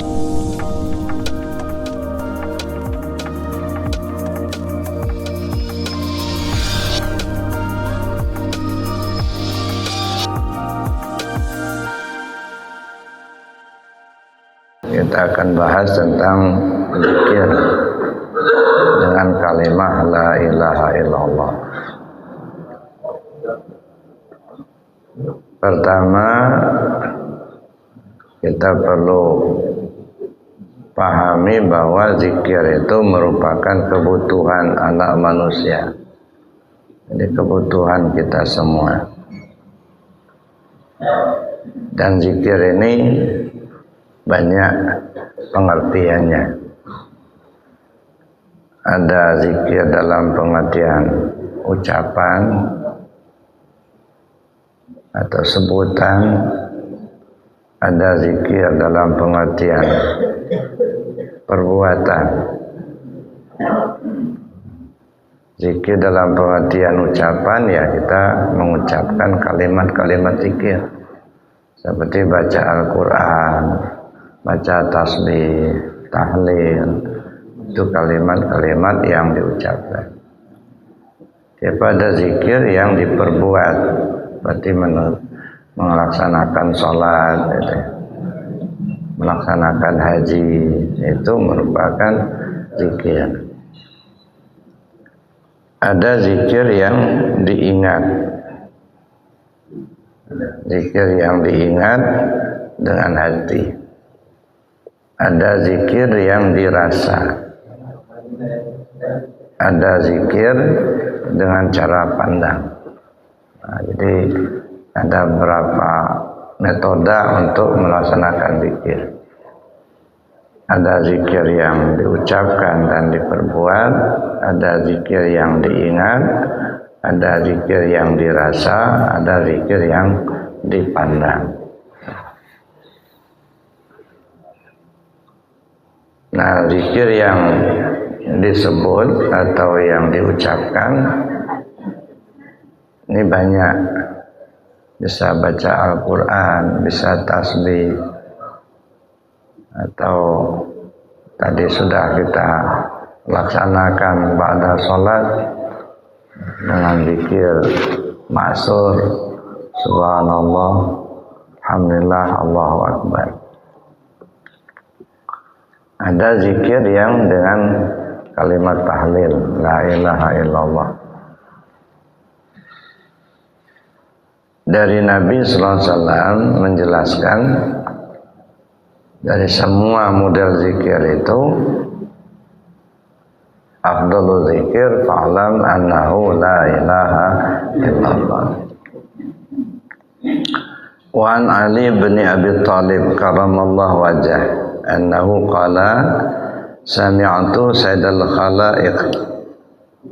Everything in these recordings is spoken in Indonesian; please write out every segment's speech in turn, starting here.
Kita akan bahas tentang zikir dengan kalimat la ilaha illallah. Pertama, kita perlu pahami bahwa zikir itu merupakan kebutuhan anak manusia. Ini kebutuhan kita semua. Dan zikir ini banyak pengertiannya. Ada zikir dalam pengertian ucapan atau sebutan, ada zikir dalam pengertian perbuatan. Zikir dalam pengertian ucapan, ya kita mengucapkan kalimat-kalimat zikir seperti baca Al-Quran, baca tasbih, tahlil, itu kalimat-kalimat yang diucapkan. Daripada zikir yang diperbuat, berarti melaksanakan sholat, gitu, melaksanakan haji, itu merupakan zikir. Ada zikir yang diingat, zikir yang diingat dengan hati. Ada zikir yang dirasa, ada zikir dengan cara pandang. Nah, jadi ada beberapa metode untuk melaksanakan zikir. Ada zikir yang diucapkan dan diperbuat, ada zikir yang diingat, ada zikir yang dirasa, ada zikir yang dipandang. Nah, zikir yang disebut atau yang diucapkan ini banyak. Bisa baca Al-Quran, bisa tasbih, atau tadi sudah kita laksanakan pada sholat dengan zikir ma'sur, subhanallah, alhamdulillah, Allahu Akbar. Ada zikir yang dengan kalimat tahlil, la ilaha illallah. Dari Nabi SAW menjelaskan dari semua model zikir itu afdalul zikir fa'lam annahu la ilaha illallah. Wa an Ali bin Abi Thalib karramallahu wajhah annahu qala sami'tu sayyidal khalaiq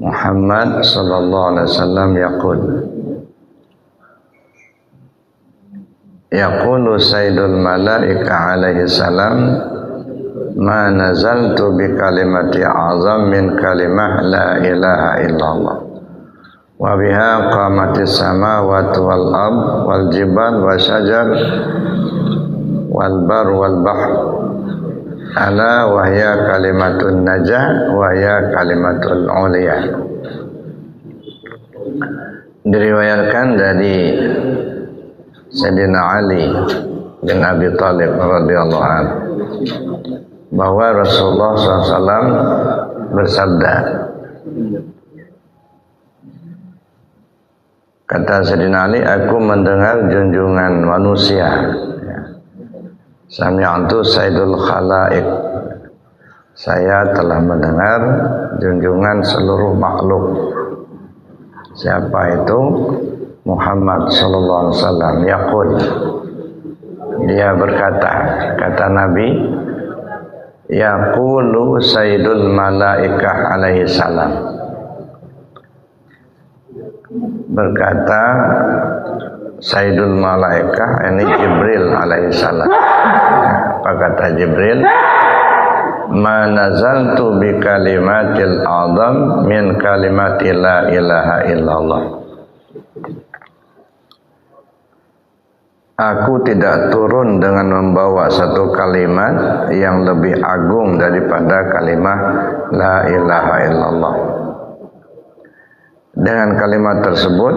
Muhammad sallallahu alaihi wasallam yaqulu sayyidul malaika alaihi salam ma nazaltu bi kalimati azam min kalimah la ilaha illallah wa biha qamatis samawati wal ard wal jibal wa syajar wal bar wal bahr ala wa hiya kalimatun najah wa hiya kalimatul uliyah. Diriwayatkan dari Sayyidina Ali bin Abi Thalib radhiyallahu anhu bahwa Rasulullah SAW bersabda, kata Sayyidina Ali, aku mendengar junjungan manusia, sami'tu sayyidul khalaiq, saya telah mendengar junjungan seluruh makhluk. Siapa itu? Muhammad sallallahu alaihi wasallam yaqul, dia berkata, kata Nabi, yaqulu sayyidul malaikah alaihi salam, berkata sayyidul malaikah, ini Jibril alaihi salam. Apa kata Jibril? Ma nazaltu bi kalimatil azam min kalimati la ilaha illallah. Aku tidak turun dengan membawa satu kalimat yang lebih agung daripada kalimat La ilaha illallah. Dengan kalimat tersebut,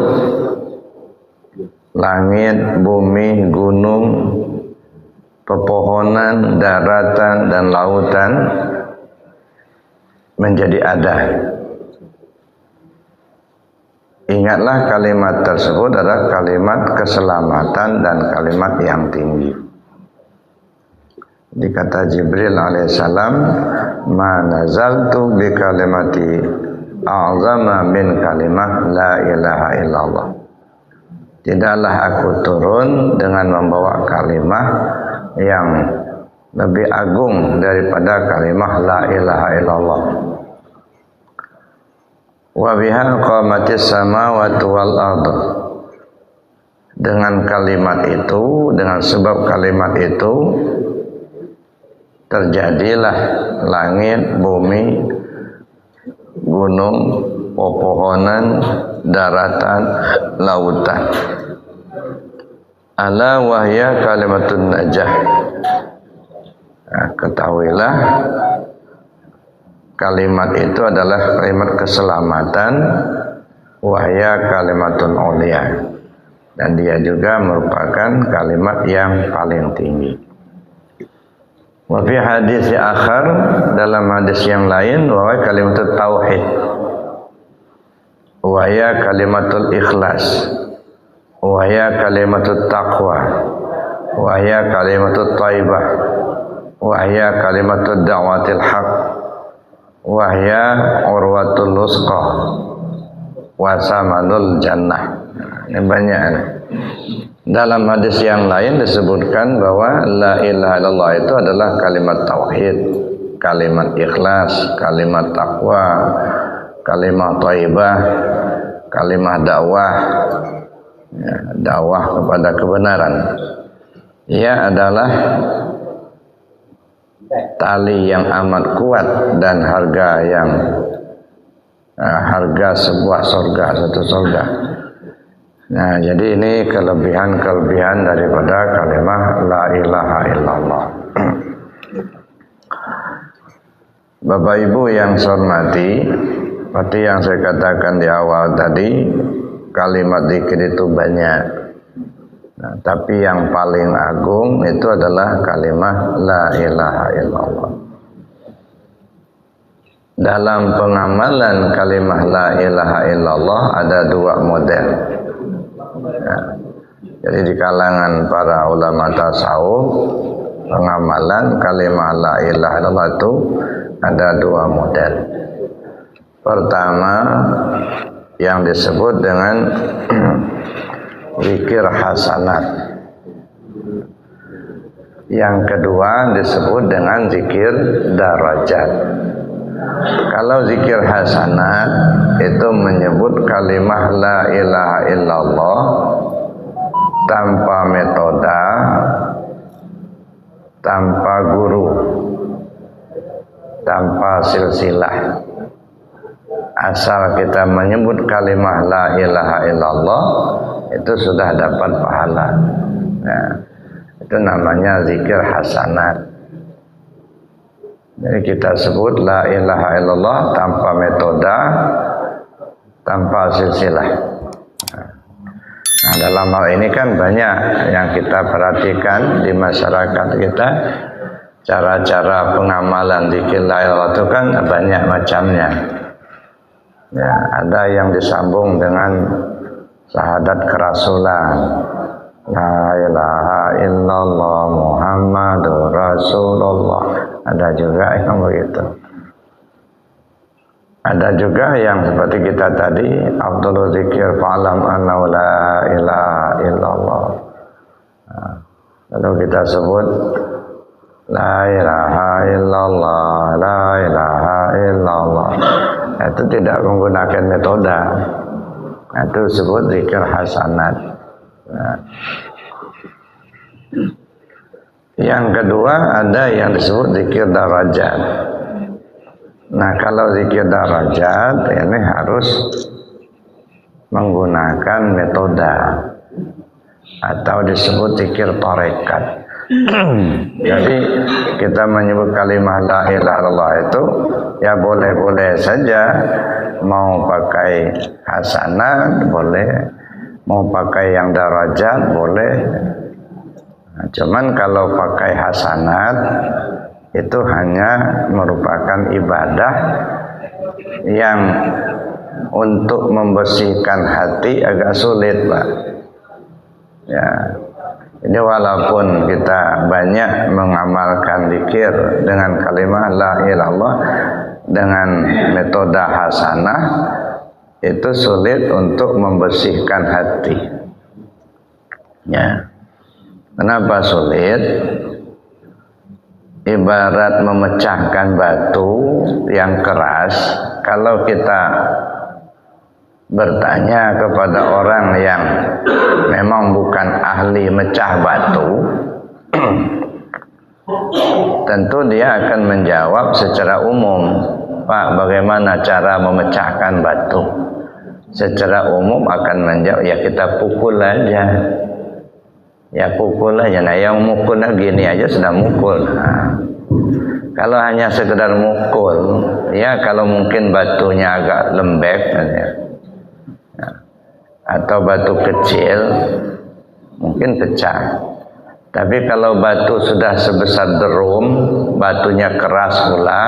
langit, bumi, gunung, pepohonan, daratan, dan lautan menjadi ada. Ingatlah kalimat tersebut adalah kalimat keselamatan dan kalimat yang tinggi. Dikata Jibril alaihissalam, ma nazaltu bi kalimati a'zama min kalimat la ilaha illallah. Tidaklah aku turun dengan membawa kalimat yang lebih agung daripada kalimat la ilaha illallah. Wa biha qamatis samawati wal ardh. Dengan kalimat itu, dengan sebab kalimat itu terjadilah langit, bumi, gunung, pepohonan, daratan, lautan. Ala wahya kalimatun najah. Nah, ketahuilah kalimat itu adalah kalimat keselamatan, wahya kalimatun ulia, dan dia juga merupakan kalimat yang paling tinggi. Wa fi hadis akhar, dalam hadis yang lain, wa kalimatut tauhid, wahya kalimatul ikhlas, wahya kalimatut taqwa, wahya kalimatut thaibah, wahya kalimatut da'watil haq, wahya urwatul lusqa, wasamanul jannah. Ini banyak. Dalam hadis yang lain disebutkan bahwa la ilaha illallah itu adalah kalimat tauhid, kalimat ikhlas, kalimat taqwa, kalimat thaibah, kalimat dakwah, ya, dakwah kepada kebenaran. Ia adalah tali yang amat kuat dan harga sebuah surga, satu surga. Nah, jadi ini kelebihan-kelebihan daripada kalimat la ilaha illallah. Bapak Ibu yang saya hormati, seperti yang saya katakan di awal tadi, kalimat zikir itu banyak. Nah, tapi yang paling agung itu adalah kalimat la ilaha illallah. Dalam pengamalan kalimat la ilaha illallah ada dua model. Nah, jadi di kalangan para ulama tasawuf, pengamalan kalimat la ilaha illallah itu ada dua model. Pertama, yang disebut dengan zikir hasanat. Yang kedua disebut dengan zikir darajat. Kalau zikir hasanat itu menyebut kalimah la ilaha illallah tanpa metoda, tanpa guru, tanpa silsilah. Asal kita menyebut kalimah la ilaha illallah itu sudah dapat pahala. Nah, itu namanya zikir hasanat. Jadi kita sebut la ilaha illallah tanpa metoda, tanpa silsilah. Nah, dalam hal ini kan banyak yang kita perhatikan di masyarakat kita, cara-cara pengamalan zikir la ilaha illallah itu kan banyak macamnya. Ya, ada yang disambung dengan syahadat kerasulan, la ilaha illallah Muhammadur Rasulullah. Ada juga yang begitu. Ada juga yang seperti kita tadi, Abdul Zikir fa'lam anna la ilaha illallah. Nah, lalu kita sebut la ilaha illallah, la ilaha illallah. Itu tidak menggunakan metode. Itu disebut zikir hasanat. Nah, yang kedua ada yang disebut zikir darajat. Nah, kalau zikir darajat ini harus menggunakan metode. atau disebut zikir tarekat. Jadi kita menyebut kalimah la ilaha illallah itu ya boleh-boleh saja, mau pakai hasanat boleh, mau pakai yang darajat boleh. Nah, cuman kalau pakai hasanat itu hanya merupakan ibadah yang untuk membersihkan hati agak sulit, Pak. Ya. Ini walaupun kita banyak mengamalkan zikir dengan kalimat la ilaha illallah dengan metode hasanah, itu sulit untuk membersihkan hati. Ya. Kenapa sulit? Ibarat memecahkan batu yang keras. Kalau kita bertanya kepada orang yang memang bukan ahli mecah batu, tentu dia akan menjawab secara umum, Pak, bagaimana cara memecahkan batu? Secara umum akan menjawab, ya kita pukul aja. Ya pukul aja. Nah, yang mukulnya gini aja sudah mukul. Nah, kalau hanya sekedar mukul, ya kalau mungkin batunya agak lembek, ya, atau batu kecil mungkin pecah. Tapi kalau batu sudah sebesar derum, batunya keras pula,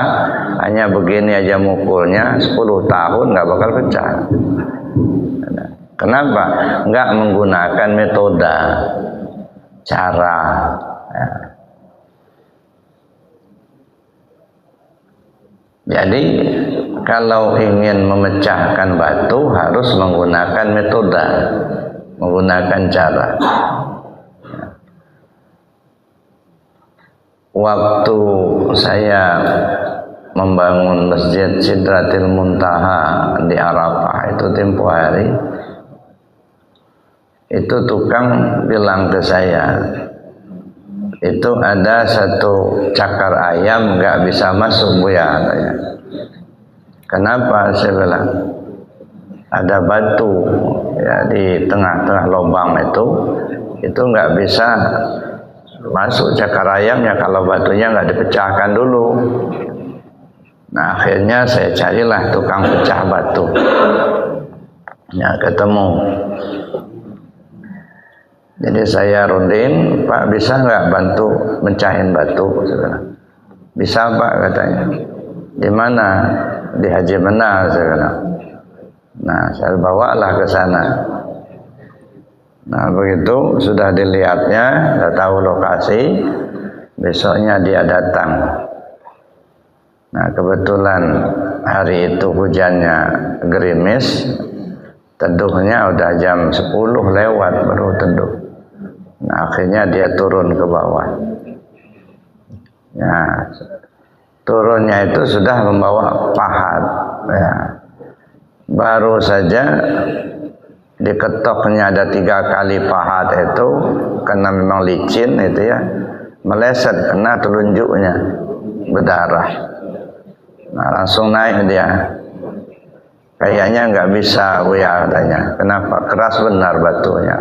hanya begini aja mukulnya 10 tahun nggak bakal pecah. Kenapa? Nggak menggunakan metode, cara. Ya. Jadi kalau ingin memecahkan batu harus menggunakan metode, menggunakan cara. Waktu saya membangun Masjid Sidratil Muntaha di Arafah itu tempo hari, itu tukang bilang ke saya, itu ada satu cakar ayam nggak bisa masuk Buya, katanya. Kenapa? Saya bilang ada batu ya di tengah-tengah lubang itu nggak bisa masuk cakar ayamnya kalau batunya nggak dipecahkan dulu. Nah, akhirnya saya carilah tukang pecah batu. Ya, ketemu. Jadi saya runding, Pak, bisa nggak bantu mencahin batu? Bisa, Pak, katanya. Di mana? Di Haji Benar, saya bilang. Nah, saya bawalah ke sana. Nah, begitu sudah dilihatnya, sudah tahu lokasi, besoknya dia datang. Nah, kebetulan hari itu hujannya gerimis, teduhnya udah jam 10 lewat baru teduh. Nah, akhirnya dia turun ke bawah. Nah, turunnya itu sudah membawa pahat. Ya. Baru saja diketoknya ada 3 kali pahat itu, karena memang licin itu ya, meleset kena telunjuknya, berdarah. Nah, langsung naik dia. Kayaknya nggak bisa, Buya, katanya. Kenapa? Keras benar batunya.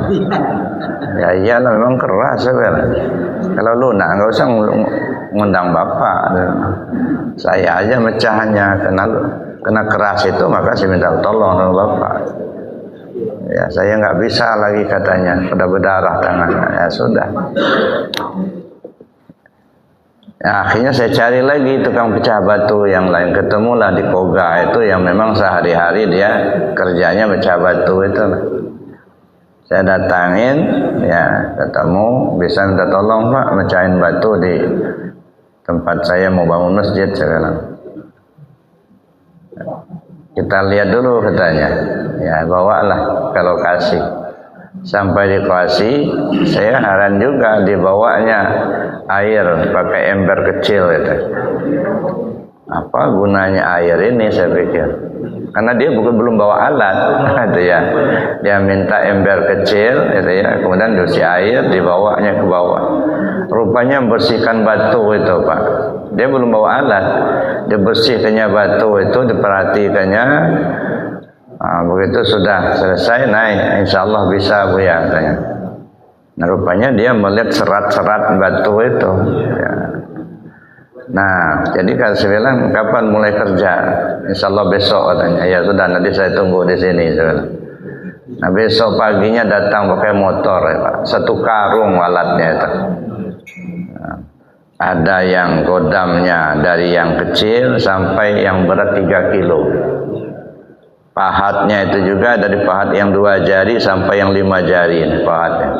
Ya iya, memang keras, ya. Kalau lunak nggak usah ngundang bapak. Saya aja mecahnya, kena keras itu, maka saya minta tolong sama bapak. Ya saya nggak bisa lagi, katanya, sudah berdarah tangannya. Ya sudah. Nah, akhirnya saya cari lagi tukang pecah batu yang lain. Ketemulah di Koga itu yang memang sehari-hari dia kerjanya pecah batu itu. Saya datangin, ya ketemu, bisa minta tolong, Pak, mecahin batu di tempat saya mau bangun masjid, saya bilang. Kita lihat dulu, katanya. Ya bawalah ke lokasi. Sampai di lokasi, saya heran juga dibawanya air pakai ember kecil itu. Apa gunanya air ini, saya pikir. Karena dia belum bawa alat, gitu ya. Dia minta ember kecil, gitu ya. Kemudian diisi air, dibawanya ke bawah. Rupanya membersihkan batu itu, Pak. Dia belum bawa alat. Dia bersihkannya batu itu, diperhatikannya. Nah, begitu sudah selesai naik, insya Allah bisa, Buya, katanya. Nah, rupanya dia melihat serat-serat batu itu. Ya. Nah, jadi kalau saya bilang kapan mulai kerja? Insya Allah besok katanya. Ya sudah, nanti saya tunggu di sini. Nah, besok paginya datang pakai motor, ya, Pak. 1 karung alatnya itu. Nah, ada yang godamnya dari yang kecil sampai yang berat 3 kilo. Pahatnya itu juga dari pahat yang 2 jari sampai yang 5 jari ini pahatnya.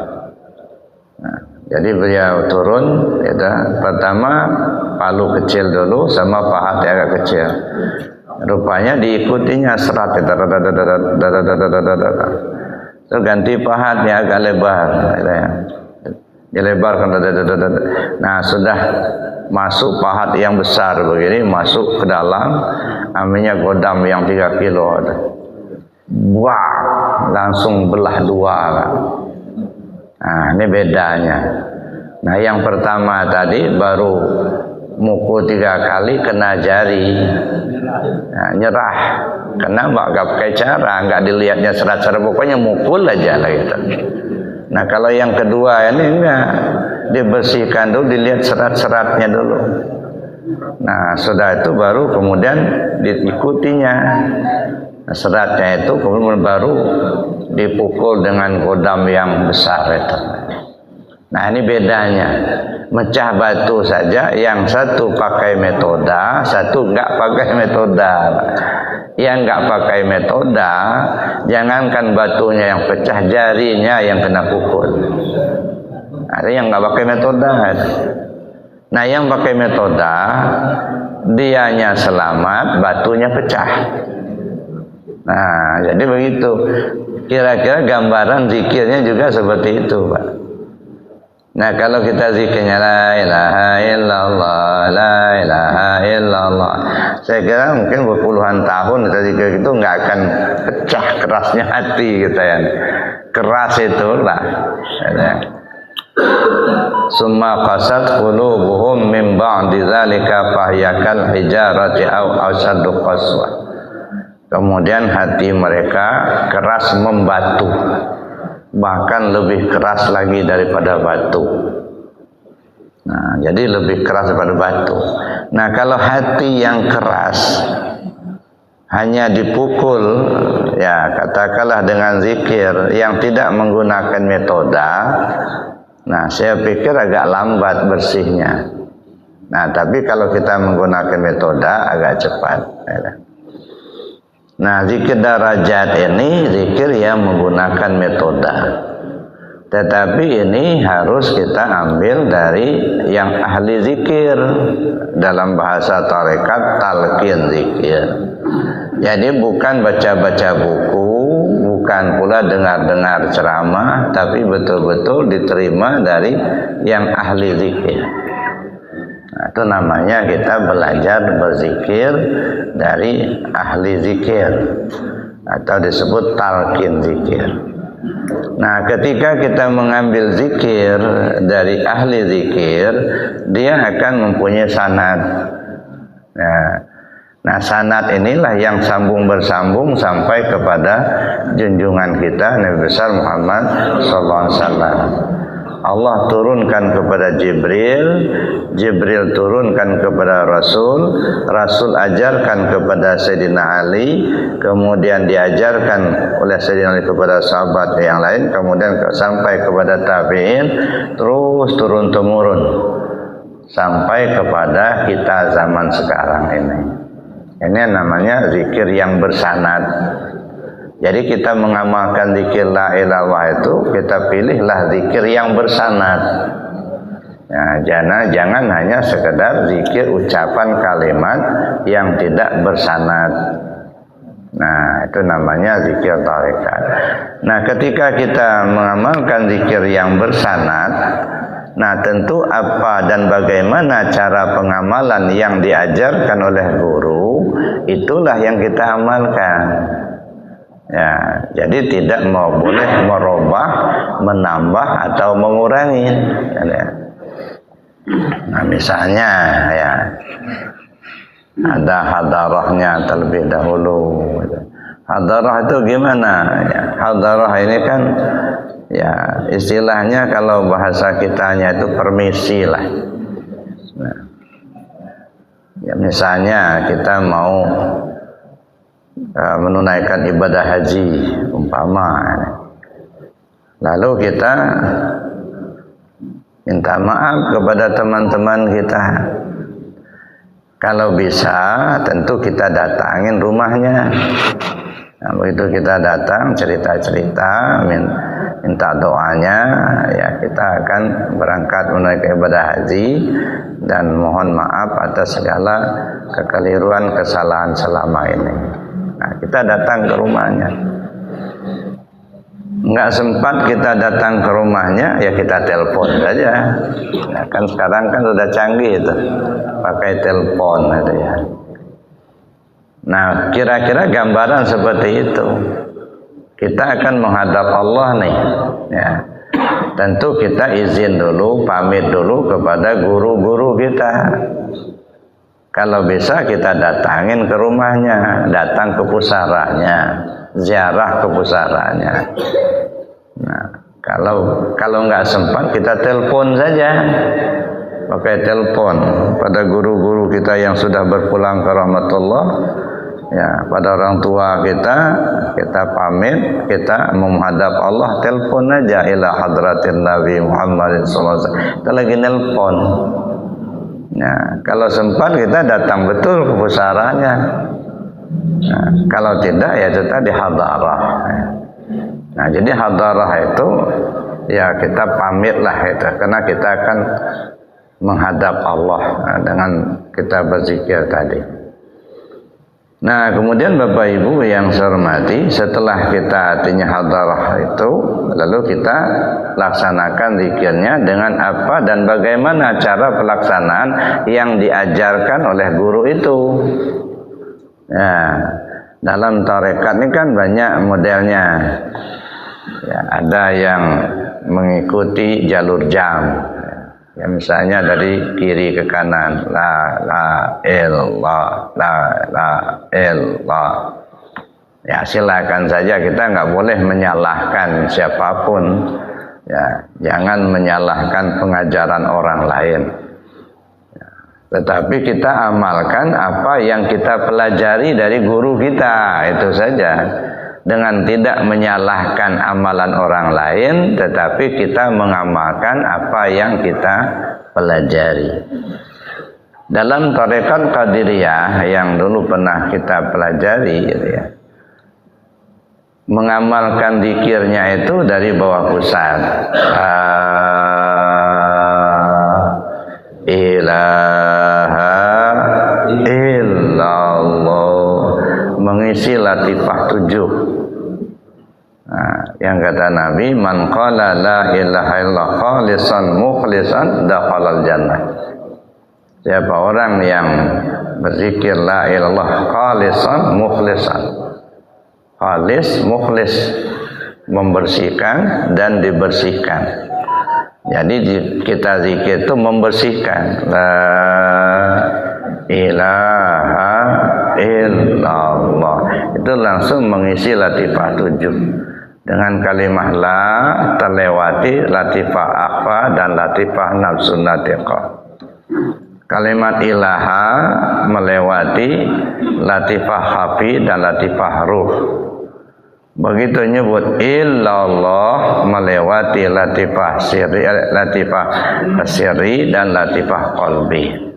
Nah, jadi beliau turun, itu pertama palu kecil dulu sama pahat yang agak kecil. Rupanya diikutinya serat, terus ganti pahatnya agak lebar, dilebarkan. Nah, sudah masuk pahat yang besar begini, masuk ke dalam, ambilnya godam yang 3 kilo. Wah, langsung belah 2 kan. Nah, ini bedanya. Nah, yang pertama tadi baru mukul 3 kali kena jari. Nah, nyerah. Karena nggak pakai cara, nggak dilihatnya serat-serat, pokoknya mukul aja lah gitu. Nah, kalau yang kedua ini enggak, dibersihkan dulu, dilihat serat-seratnya dulu. Nah, sudah itu baru kemudian diikutinya. Nah, seratnya itu kemudian baru dipukul dengan godam yang besar itu. Nah, ini bedanya. Mecah batu saja, yang satu pakai metoda, satu enggak pakai metoda. Yang enggak pakai metoda, jangankan batunya yang pecah, jarinya yang kena pukul. Ada yang enggak pakai metoda. Nah, yang pakai metoda, dianya selamat, batunya pecah. Nah, jadi begitu. Kira-kira gambaran zikirnya juga seperti itu, Pak. Nah, kalau kita zikirnya la ilaha illallah, la ilaha illallah, saya kira mungkin berpuluhan tahun kita zikir itu nggak akan pecah kerasnya hati kita ya. Keras itulah. Summa qasat qulubuhum min ba'di dzalika fahyakal hijarati aw asaddu qaswa. Kemudian hati mereka keras membatu, bahkan lebih keras lagi daripada batu. Nah, jadi lebih keras daripada batu. Nah, kalau hati yang keras hanya dipukul, ya katakanlah dengan zikir yang tidak menggunakan metoda, nah saya pikir agak lambat bersihnya. Nah, tapi kalau kita menggunakan metoda agak cepat. Nah, zikir darajat ini zikir yang menggunakan metoda. Tetapi ini harus kita ambil dari yang ahli zikir. Dalam bahasa tarekat, talqin zikir. Jadi bukan baca-baca buku, bukan pula dengar-dengar ceramah, tapi betul-betul diterima dari yang ahli zikir. Nah, itu namanya kita belajar berzikir dari ahli zikir, atau disebut talqin zikir. Nah, ketika kita mengambil zikir dari ahli zikir, dia akan mempunyai sanad. Nah, sanad inilah yang sambung bersambung sampai kepada junjungan kita Nabi besar Muhammad sallallahu alaihi wasallam. Allah turunkan kepada Jibril, Jibril turunkan kepada Rasul, Rasul ajarkan kepada Sayyidina Ali, kemudian diajarkan oleh Sayyidina Ali kepada sahabat yang lain, kemudian sampai kepada tabi'in, terus turun-temurun sampai kepada kita zaman sekarang ini. Ini namanya zikir yang bersanad. Jadi kita mengamalkan zikir la ilaha illallah itu, kita pilihlah zikir yang bersanad. Ya, jangan hanya sekedar zikir ucapan kalimat yang tidak bersanad. Nah, itu namanya zikir tarekat. Nah, ketika kita mengamalkan zikir yang bersanad, nah tentu apa dan bagaimana cara pengamalan yang diajarkan oleh guru, itulah yang kita amalkan. Ya, jadi tidak boleh merubah, menambah atau mengurangi. Nah, misalnya ya ada hadarahnya terlebih dahulu. Hadarah itu gimana? Ya, hadarah ini kan Ya, istilahnya kalau bahasa kitanya itu permisi lah. Nah, ya misalnya kita mau menunaikan ibadah haji umpama, lalu kita minta maaf kepada teman-teman kita. Kalau bisa tentu kita datangin rumahnya. Nah, begitu kita datang cerita-cerita, minta doanya, ya kita akan berangkat menunaikan ibadah haji dan mohon maaf atas segala kekeliruan, kesalahan selama ini. Nah, kita datang ke rumahnya. Nggak sempat kita datang ke rumahnya, ya kita telepon saja. Nah, kan sekarang kan sudah canggih itu, pakai telepon gitu ya. Nah, kira-kira gambaran seperti itu. Kita akan menghadap Allah nih, ya. Tentu kita izin dulu, pamit dulu kepada guru-guru kita. Kalau bisa kita datangin ke rumahnya, datang ke pusaranya, ziarah ke pusaranya. Nah, kalau nggak sempat kita telepon saja, pakai telepon pada guru-guru kita yang sudah berpulang ke rahmatullah, ya pada orang tua kita pamit, kita menghadap Allah, telepon aja ila hadratin Nabi Muhammad SAW. Kita lagi nelpon. Nah, kalau sempat kita datang betul ke pusaranya. Nah, kalau tidak ya kita di hadarah. Nah, jadi hadarah itu ya kita pamitlah itu, karena kita akan menghadap Allah dengan kita berzikir tadi. Nah, kemudian Bapak Ibu yang saya hormati, setelah kita artinya hadarah itu, lalu kita laksanakan zikirnya dengan apa dan bagaimana cara pelaksanaan yang diajarkan oleh guru itu. Nah, dalam tarekat ini kan banyak modelnya. Ya, ada yang mengikuti jalur jam. Ya, misalnya dari kiri ke kanan, la ilallah, la ilallah. Ya, silakan saja, kita nggak boleh menyalahkan siapapun. Ya, jangan menyalahkan pengajaran orang lain. Ya, tetapi kita amalkan apa yang kita pelajari dari guru kita, itu saja. Dengan tidak menyalahkan amalan orang lain, tetapi kita mengamalkan apa yang kita pelajari. Dalam tarekat Qadiriyah yang dulu pernah kita pelajari, gitu ya, mengamalkan zikirnya itu dari bawah pusat. Ilaha illallah, mengisi latifah 7. Nah, yang kata Nabi, man qala la ilaha illallah khalisan mukhlisan dakhalal jannah. Siapa orang yang berzikir la ilallah khalisan mukhlisan. Khalis, mukhlis, membersihkan dan dibersihkan. Jadi kita zikir itu membersihkan. La ilaha illallah. Itu langsung mengisi latifah 7. Dengan kalimah la terlewati latifah akhfa dan latifah nafsun natiqah. Kalimat ilaha melewati latifah khafi dan latifah ruh. Begitu nyebut illallah melewati latifah sirri dan latifah qalbi.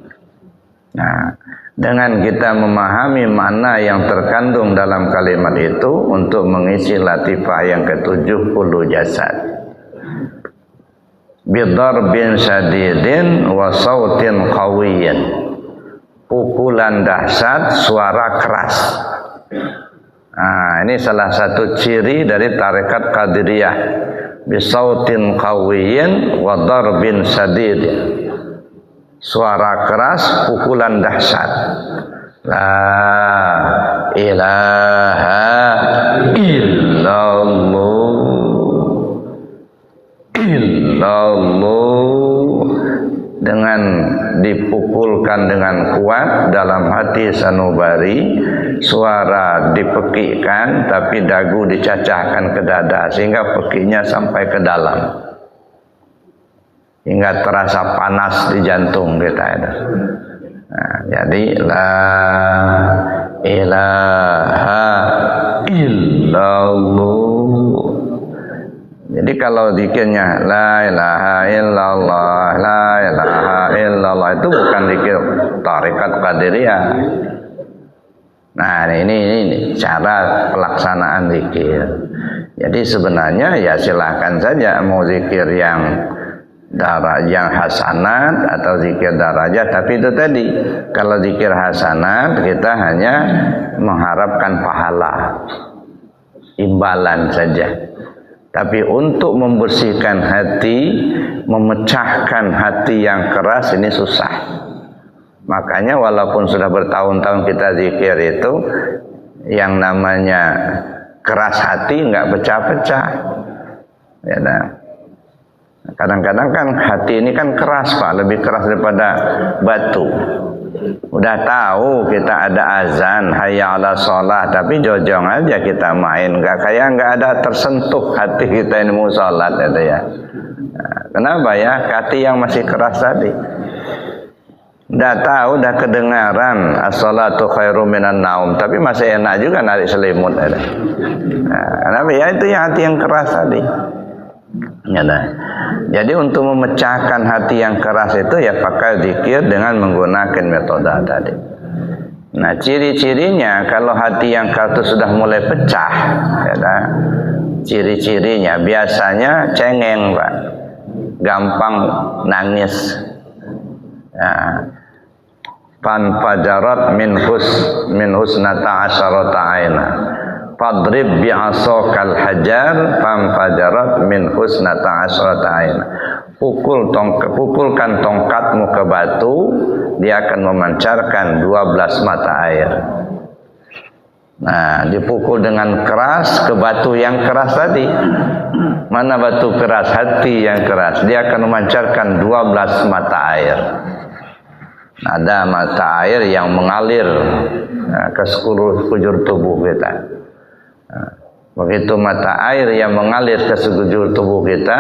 Nah, dengan kita memahami makna yang terkandung dalam kalimat itu untuk mengisi latifah yang ke-70 jasad. Bidarbin syadidin wa sautin qawiyyin. Pukulan dahsyat, suara keras. Nah, ini salah satu ciri dari tarekat Qadiriyah. Bisautin qawiyyin wa darbin syadidin. Suara keras, pukulan dahsyat. La ilaha illallah, illallah. Dengan dipukul dikumpulkan dengan kuat dalam hati sanubari, suara dipekikkan tapi dagu dicacahkan ke dada sehingga pekiknya sampai ke dalam, hingga terasa panas di jantung kita itu. Nah, jadi la ilaha illallah. Jadi kalau zikirnya la ilaha illallah, la ilaha illallah, itu bukan zikir tarekat Qadiriyah. Nah, ini cara pelaksanaan zikir. Jadi sebenarnya ya silahkan saja mau zikir yang hasanat atau zikir darajat, tapi itu tadi, kalau zikir hasanat kita hanya mengharapkan pahala, imbalan saja. Tapi untuk membersihkan hati, memecahkan hati yang keras, ini susah. Makanya walaupun sudah bertahun-tahun kita zikir itu, yang namanya keras hati nggak pecah-pecah. Ya, nah. Kadang-kadang kan hati ini kan keras Pak, lebih keras daripada batu. Udah tahu kita ada azan hayya ala sholat, tapi jojong aja kita main, nggak ada tersentuh hati kita ini mau sholat itu ya. Nah, kenapa ya? Hati yang masih keras tadi. Udah tahu, udah kedengaran as-sholatu khairum minan naum, tapi masih enak juga narik selimut ada. Nah, kenapa ya? Itu ya hati yang keras tadi. Ya, nah. Jadi untuk memecahkan hati yang keras itu ya pakai zikir dengan menggunakan metode tadi. Nah, ciri-cirinya kalau hati yang keras itu sudah mulai pecah, ya, nah, ciri-cirinya biasanya cengeng Pak, gampang nangis. Nah, fanfajarat min husnata asyarata aina. Fadrib bi'asokal hajar fanfajarat min husnata asrata aina. Pukulkan tongkatmu ke batu, dia akan memancarkan 12 mata air. Nah, dipukul dengan keras ke batu yang keras tadi. Mana batu keras? Hati yang keras. Dia akan memancarkan 12 mata air. Ada mata air yang mengalir ke seluruh kujur tubuh kita. Begitu mata air yang mengalir ke sekujur tubuh kita,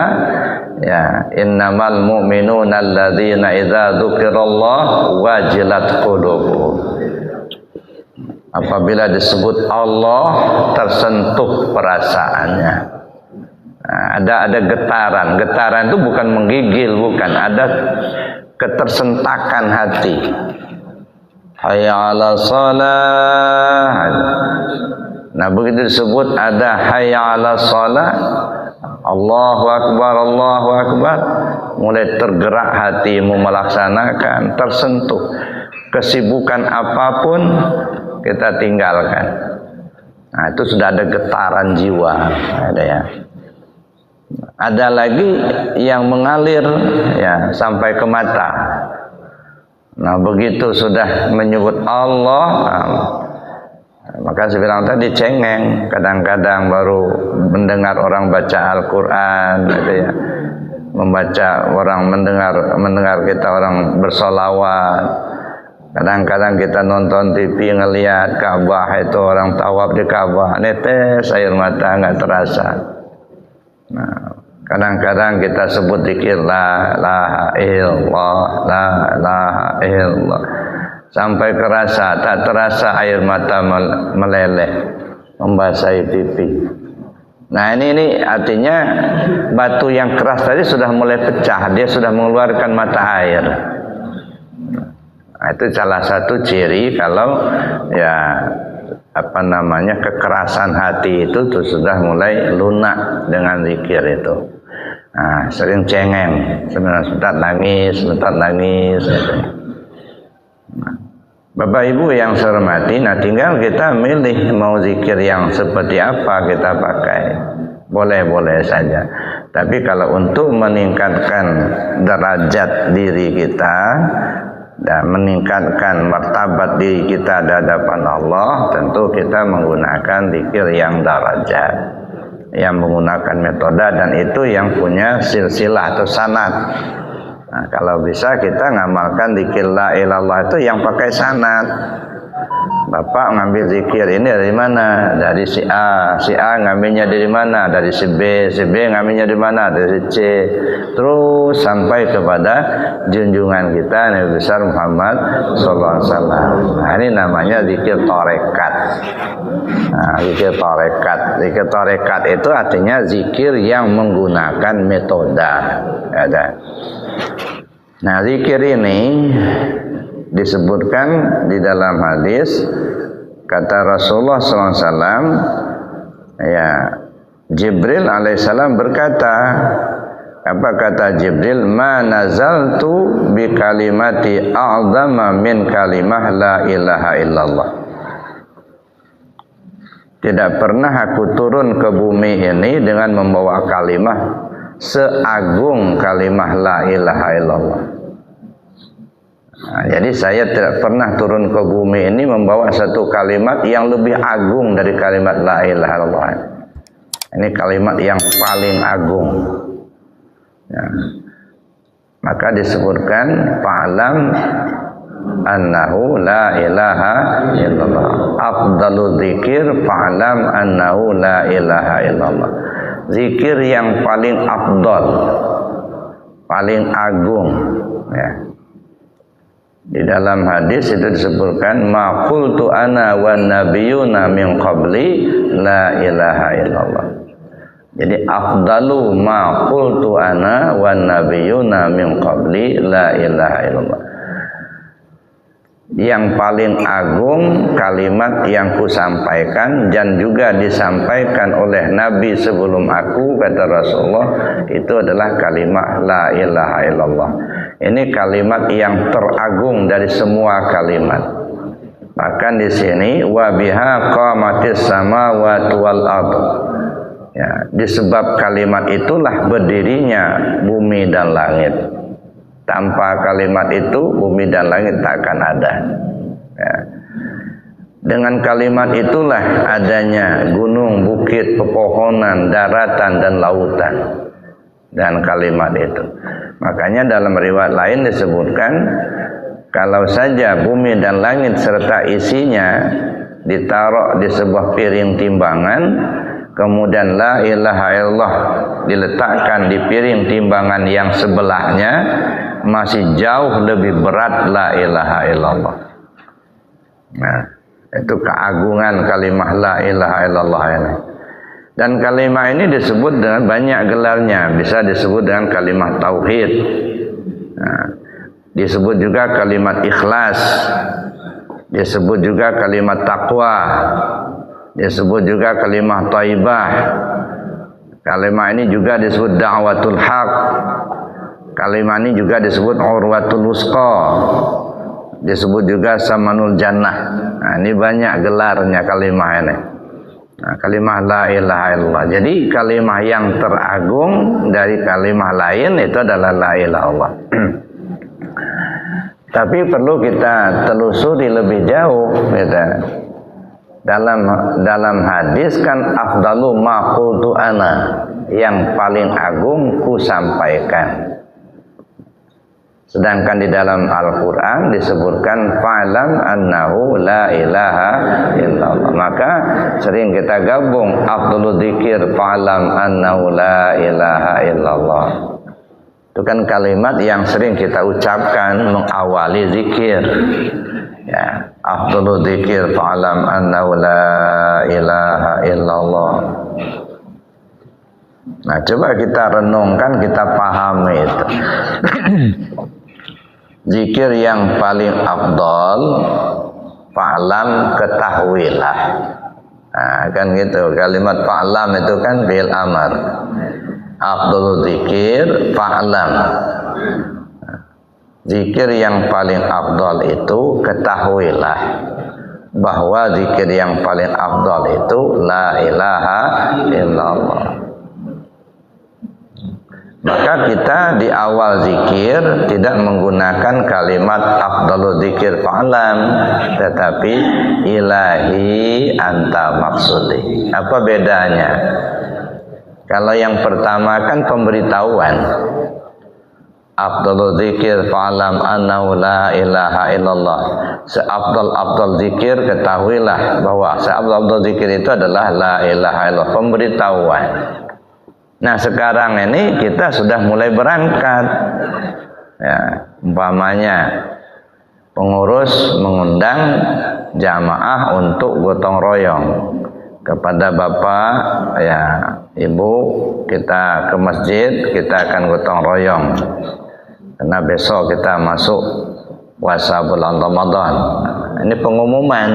ya, innamal mu'minuna alladzina idza dzukirallah wajilat qulubuhum. Apabila disebut Allah, tersentuh perasaannya. Nah, ada getaran. Getaran itu bukan menggigil, bukan, ada ketersentakan hati. Hayya 'ala shalah. Nah, begitu disebut ada hayya 'ala shalah, Allahu akbar, Allahu akbar, mulai tergerak hatimu melaksanakan, tersentuh. Kesibukan apapun kita tinggalkan. Nah, itu sudah ada getaran jiwa, ada ya. Ada lagi yang mengalir ya sampai ke mata. Nah, begitu sudah menyebut Allah, maka saya bilang tadi cengeng, kadang-kadang baru mendengar orang baca Al-Quran, gitu ya, membaca orang mendengar kita orang bersolawat. Kadang-kadang kita nonton TV ngelihat Ka'bah itu orang tawaf di Ka'bah, netes air mata nggak terasa. Nah, kadang-kadang kita sebut zikir la ilaha illallah, la ilaha illallah, sampai tak terasa air mata meleleh membasahi pipi. Nah, ini artinya batu yang keras tadi sudah mulai pecah, dia sudah mengeluarkan mata air. Nah, itu salah satu ciri kalau ya kekerasan hati itu tuh sudah mulai lunak dengan zikir itu. Nah, sering cengeng, sebentar nangis. Gitu. Bapak Ibu yang saya hormati, nah tinggal kita milih mau zikir yang seperti apa kita pakai. Boleh-boleh saja. Tapi kalau untuk meningkatkan derajat diri kita dan meningkatkan martabat diri kita di hadapan Allah, tentu kita menggunakan zikir yang derajat, yang menggunakan metode, dan itu yang punya silsilah atau sanad. Nah, kalau bisa kita ngamalkan zikir la ilaha illallah itu yang pakai sanad. Bapak ngambil zikir ini dari mana? Dari si A ngambilnya dari mana? Dari si B ngambilnya dari mana? Dari C. Terus sampai kepada junjungan kita Nabi besar Muhammad sallallahu alaihi wasallam. Nah, ini namanya zikir tarekat. Nah, zikir tarekat. Zikir tarekat itu artinya zikir yang menggunakan metode. Ada. Nah, zikir ini disebutkan di dalam hadis, kata Rasulullah SAW, ya, Jibril alaihissalam berkata, apa kata Jibril? Ma nazaltu bi kalimati a'zama min kalimah la ilaha illallah. Tidak pernah aku turun ke bumi ini dengan membawa kalimah seagung kalimah la ilaha illallah. Nah, jadi saya tidak pernah turun ke bumi ini membawa satu kalimat yang lebih agung dari kalimat la ilaha illallah. Ini kalimat yang paling agung. Ya. Maka disebutkan fa'lam annahu la ilaha illallah. Afdalu dzikir fa'lam annahu la ilaha illallah. Zikir yang paling afdal, paling agung, ya. Di dalam hadis itu disebutkan ma qultu ana wan nabiyuna min qabli la ilaha illallah. Jadi afdalu ma qultu ana wan nabiyuna min qabli la ilaha illallah. Yang paling agung kalimat yang kusampaikan dan juga disampaikan oleh Nabi sebelum aku, kata Rasulullah, itu adalah kalimat la ilaha illallah. Ini kalimat yang teragung dari semua kalimat. Bahkan di sini wa biha qamatis samawati wal ardh. Ya, disebab kalimat itulah berdirinya bumi dan langit. Tanpa kalimat itu bumi dan langit tak akan ada. Ya. Dengan kalimat itulah adanya gunung, bukit, pepohonan, daratan dan lautan. Dan kalimat itu. Makanya dalam riwayat lain disebutkan kalau saja bumi dan langit serta isinya ditaruh di sebuah piring timbangan, kemudian la ilaha illallah diletakkan di piring timbangan yang sebelahnya, masih jauh lebih berat la ilaha illallah. Nah, itu keagungan kalimah la ilaha illallah ini. Dan kalimah ini disebut dengan banyak gelarnya. Bisa disebut dengan kalimah tauhid. Nah, disebut juga kalimat ikhlas. Disebut juga kalimat taqwa. Disebut juga kalimat thaibah. Kalimah ini juga disebut da'watul haq. Kalimah ini juga disebut urwatul wusqa. Disebut juga samanul jannah. Nah, ini banyak gelarnya kalimah ini. Nah, kalimah la ilaha illallah. Jadi kalimah yang teragung dari kalimah lain itu adalah la ilaha illallah. Tapi perlu kita telusuri lebih jauh, gitu. Dalam hadis kan afdalu ma qultu ana, yang paling agung ku sampaikan. Sedangkan di dalam Al-Quran disebutkan fa'lam annahu la ilaha illallah. Maka sering kita gabung afdalu dzikir fa'lam annahu la ilaha illallah. Itu kan kalimat yang sering kita ucapkan mengawali zikir. Ya, afdalu dzikir fa'lam annahu la ilaha illallah. Nah, coba kita renungkan, kita pahami itu. Zikir yang paling afdal, fa'lam, ketahuilah. Nah, kan gitu. Kalimat fa'lam itu kan fi'il amar. Afdalul zikir fa'lam. Zikir yang paling afdal itu ketahuilah bahwa zikir yang paling afdal itu la ilaha illallah. Maka kita di awal zikir tidak menggunakan kalimat afdalul zikir fa'lam, tetapi ilahi anta maksudi. Apa bedanya? Kalau yang pertama kan pemberitahuan. afdalul zikir fa'lam annahu la ilaha illallah. Seabdal zikir ketahuilah bahwa seabdal zikir itu adalah la ilaha illallah, pemberitahuan. Nah, sekarang ini kita sudah mulai berangkat. Ya, umpamanya pengurus mengundang jamaah untuk gotong royong kepada bapak, ya ibu, kita ke masjid, kita akan gotong royong. Karena besok kita masuk puasa bulan Ramadan. Ini pengumuman.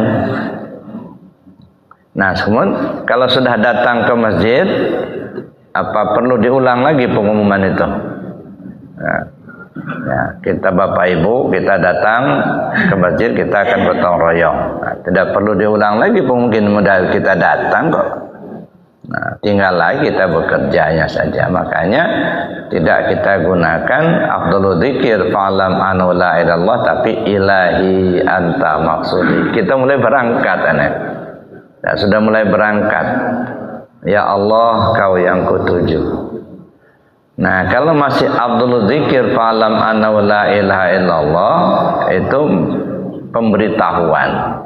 Nah, kemudian kalau sudah datang ke masjid, apa perlu diulang lagi pengumuman itu? Ya, kita bapak ibu, kita datang ke masjid, kita akan gotong royong. Nah, tidak perlu diulang lagi pengumuman, modal kita datang kok. Nah, tinggal lagi kita bekerjanya saja. Makanya tidak kita gunakan afdalul dzikir fa'lam annahu la ilaha illallah, tapi ilahi anta maksudi. Kita mulai berangkat, nah, sudah mulai berangkat. Ya Allah, kau yang kutuju. Nah, kalau masih afdalul dzikir fa'lam annahu la ilaha illallah, itu pemberitahuan.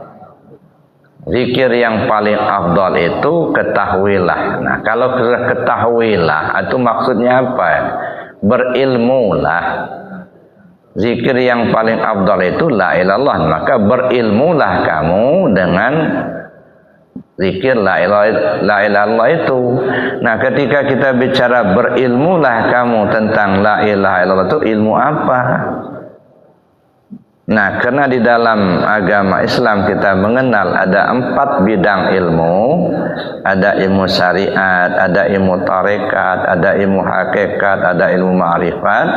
Zikir yang paling afdal itu ketahuilah. Nah, kalau ketahuilah itu maksudnya apa? Berilmulah. Zikir yang paling afdal itu la ilaha illallah, maka berilmulah kamu dengan zikir la ilaha illallah itu. Nah, ketika kita bicara berilmulah kamu tentang la ilaha illallah itu ilmu apa? Nah, karena di dalam agama Islam kita mengenal ada 4 bidang ilmu. Ada ilmu syariat, ada ilmu tarekat, ada ilmu hakikat, ada ilmu ma'rifat.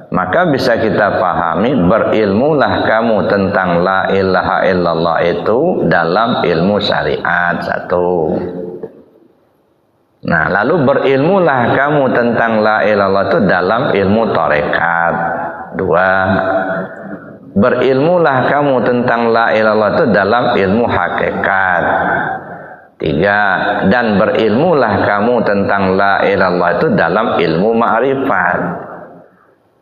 Maka bisa kita pahami berilmulah kamu tentang la ilaha illallah itu dalam ilmu syariat, 1. Nah, lalu berilmulah kamu tentang la ilaha illallah itu dalam ilmu tarekat, 2. Berilmulah kamu tentang la ilaha illallah itu dalam ilmu hakikat, 3. Dan berilmulah kamu tentang la ilaha illallah itu dalam ilmu ma'rifat.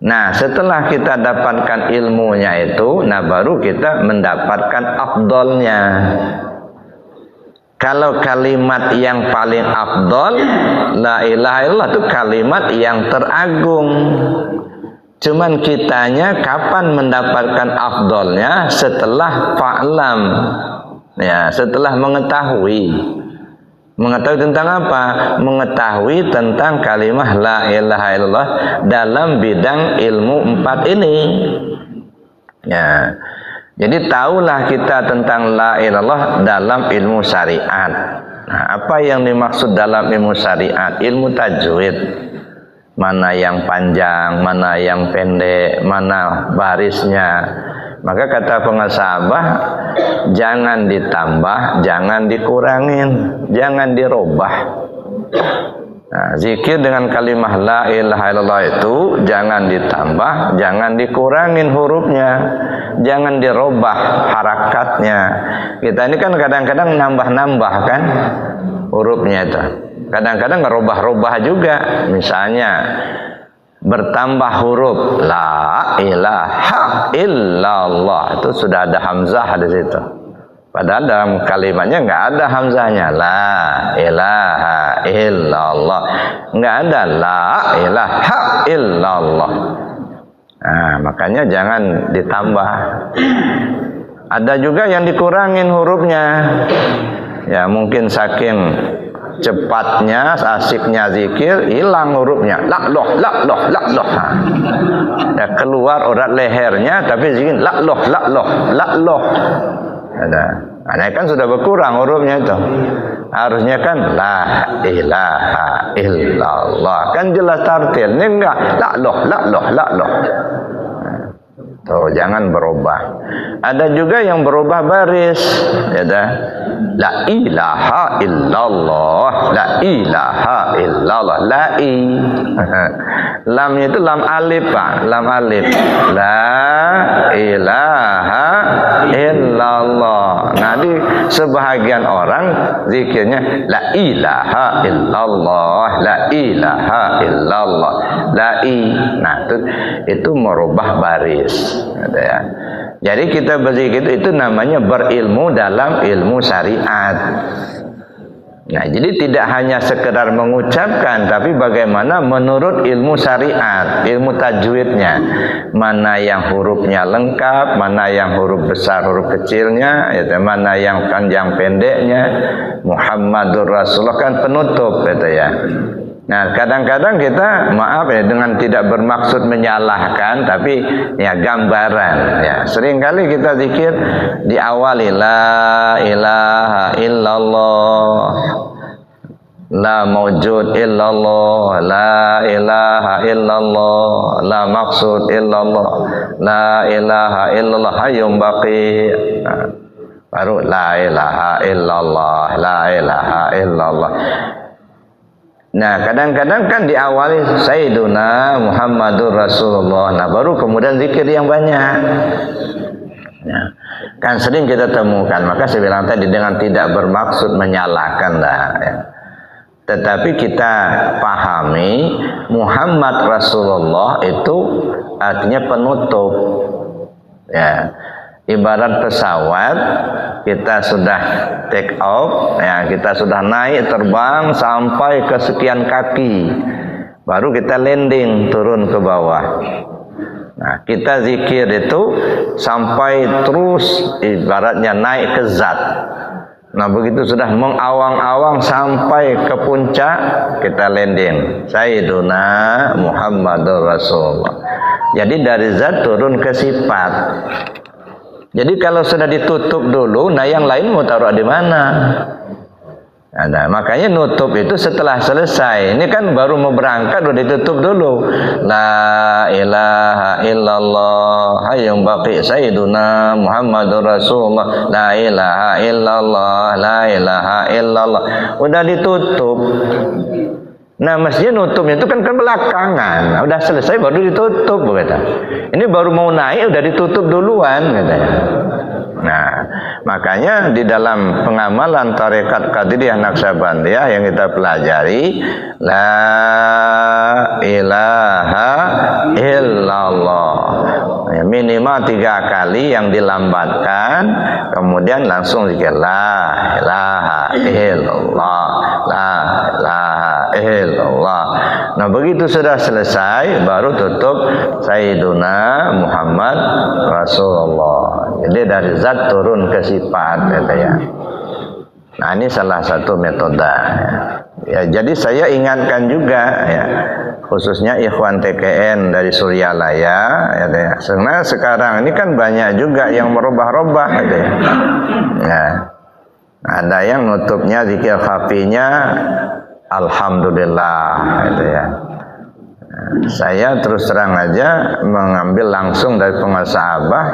Nah, setelah kita dapatkan ilmunya itu, nah baru kita mendapatkan afdolnya. Kalau kalimat yang paling afdol, la ilaha illallah itu kalimat yang teragung. Cuman kitanya kapan mendapatkan afdolnya? Setelah fa'lam, ya, setelah mengetahui. Mengetahui tentang apa? Mengetahui tentang kalimat la ilaha illallah dalam bidang ilmu 4 ini. Ya. Jadi tahulah kita tentang la ilaha illallah dalam ilmu syariat. Nah, apa yang dimaksud dalam ilmu syariat? Ilmu tajwid. Mana yang panjang, mana yang pendek, mana barisnya. Maka kata pengasabah, jangan ditambah, jangan dikurangin, jangan dirubah. Nah, zikir dengan kalimah la ilaha illallah itu jangan ditambah, jangan dikurangin hurufnya, jangan dirubah harakatnya. Kita ini kan kadang-kadang nambah-nambah kan hurufnya itu. Kadang-kadang ngerubah-rubah juga. Misalnya bertambah huruf la ilaha illallah, itu sudah ada hamzah di situ. Padahal dalam kalimatnya nggak ada hamzahnya. La ilaha illallah, nggak ada la ilaha illallah. Nah, makanya jangan ditambah. Ada juga yang dikurangin hurufnya. Ya, mungkin saking cepatnya, asiknya zikir, hilang hurufnya. Lakloh. Ya, keluar urat lehernya, tapi zikir lakloh. Ada. Nah, kan sudah berkurang hurufnya itu. Harusnya kan la ilaha illallah. Kan jelas tartil. Ini enggak. Lakloh. Tuh, jangan berubah. Ada juga yang berubah baris. Ya dah. La ilaha illallah, la ilaha illallah, la i. Lamnya itu lam alif, Pak, lam alif. La ilaha illallah. Nah, di sebahagian orang zikirnya la ilaha illallah, la ilaha illallah, Nah, itu merubah baris, gitu ya. Jadi kita berzikir itu namanya berilmu dalam ilmu syariat. Nah, jadi tidak hanya sekedar mengucapkan, tapi bagaimana menurut ilmu syariat, ilmu tajwidnya, mana yang hurufnya lengkap, mana yang huruf besar, huruf kecilnya, mana yang panjang pendeknya. Muhammadur Rasulullah kan penutup, gitu ya. Nah, kadang-kadang kita maaf ya, dengan tidak bermaksud menyalahkan, tapi ya gambaran ya. Seringkali kita zikir diawali la ilaha illallah, la maujud illallah, la ilaha illallah, la maksud illallah, la ilaha illallah hayyum baqi. Nah, baru la ilaha illallah, la ilaha illallah. Nah, kadang-kadang kan diawali Sayyiduna Muhammadur Rasulullah. Nah, baru kemudian zikir yang banyak. Nah, kan sering kita temukan. Maka saya bilang tadi dengan tidak bermaksud menyalahkan lah. Ya. Tetapi kita pahami Muhammad Rasulullah itu artinya penutup. Ya. Ibarat pesawat, kita sudah take off, ya, kita sudah naik terbang sampai ke sekian kaki, baru kita landing turun ke bawah. Nah, kita zikir itu sampai terus ibaratnya naik ke zat. Nah, begitu sudah mengawang-awang sampai ke puncak, kita landing. Sayyiduna Muhammadur Rasulullah. Jadi dari zat turun ke sifat. Jadi kalau sudah ditutup dulu, nah yang lain mau taruh di mana? Nah, makanya nutup itu setelah selesai. Ini kan baru mau berangkat udah ditutup dulu. La ilaha illallah hayyum baqi sayyiduna Muhammadur Rasulullah. La ilaha illallah, la ilaha illallah. Udah ditutup. Nah, mestinya nutupnya itu kan belakangan. Nah, udah selesai baru ditutup, kata. Ini baru mau naik udah ditutup duluan, katanya. Nah, makanya di dalam pengamalan tarekat Qadiriyah Naqsabandiyah yang kita pelajari, la ilaha illallah. Ya, minimal 3 kali yang dilambatkan, kemudian langsung zikir la ilaha illallah, la ilaha illallah. Nah, begitu sudah selesai baru tutup Sayyiduna Muhammad Rasulullah. Jadi dari zat turun ke sifat, ya. Nah, ini salah satu metode. Ya, jadi saya ingatkan juga, ya, khususnya ikhwan TKN dari Suryalaya, ya. Karena sekarang ini kan banyak juga yang merubah-rubah, ya. Ya. Ada yang nutupnya zikir khafinya Alhamdulillah, gitu ya. Saya terus terang aja mengambil langsung dari penguasa Abah,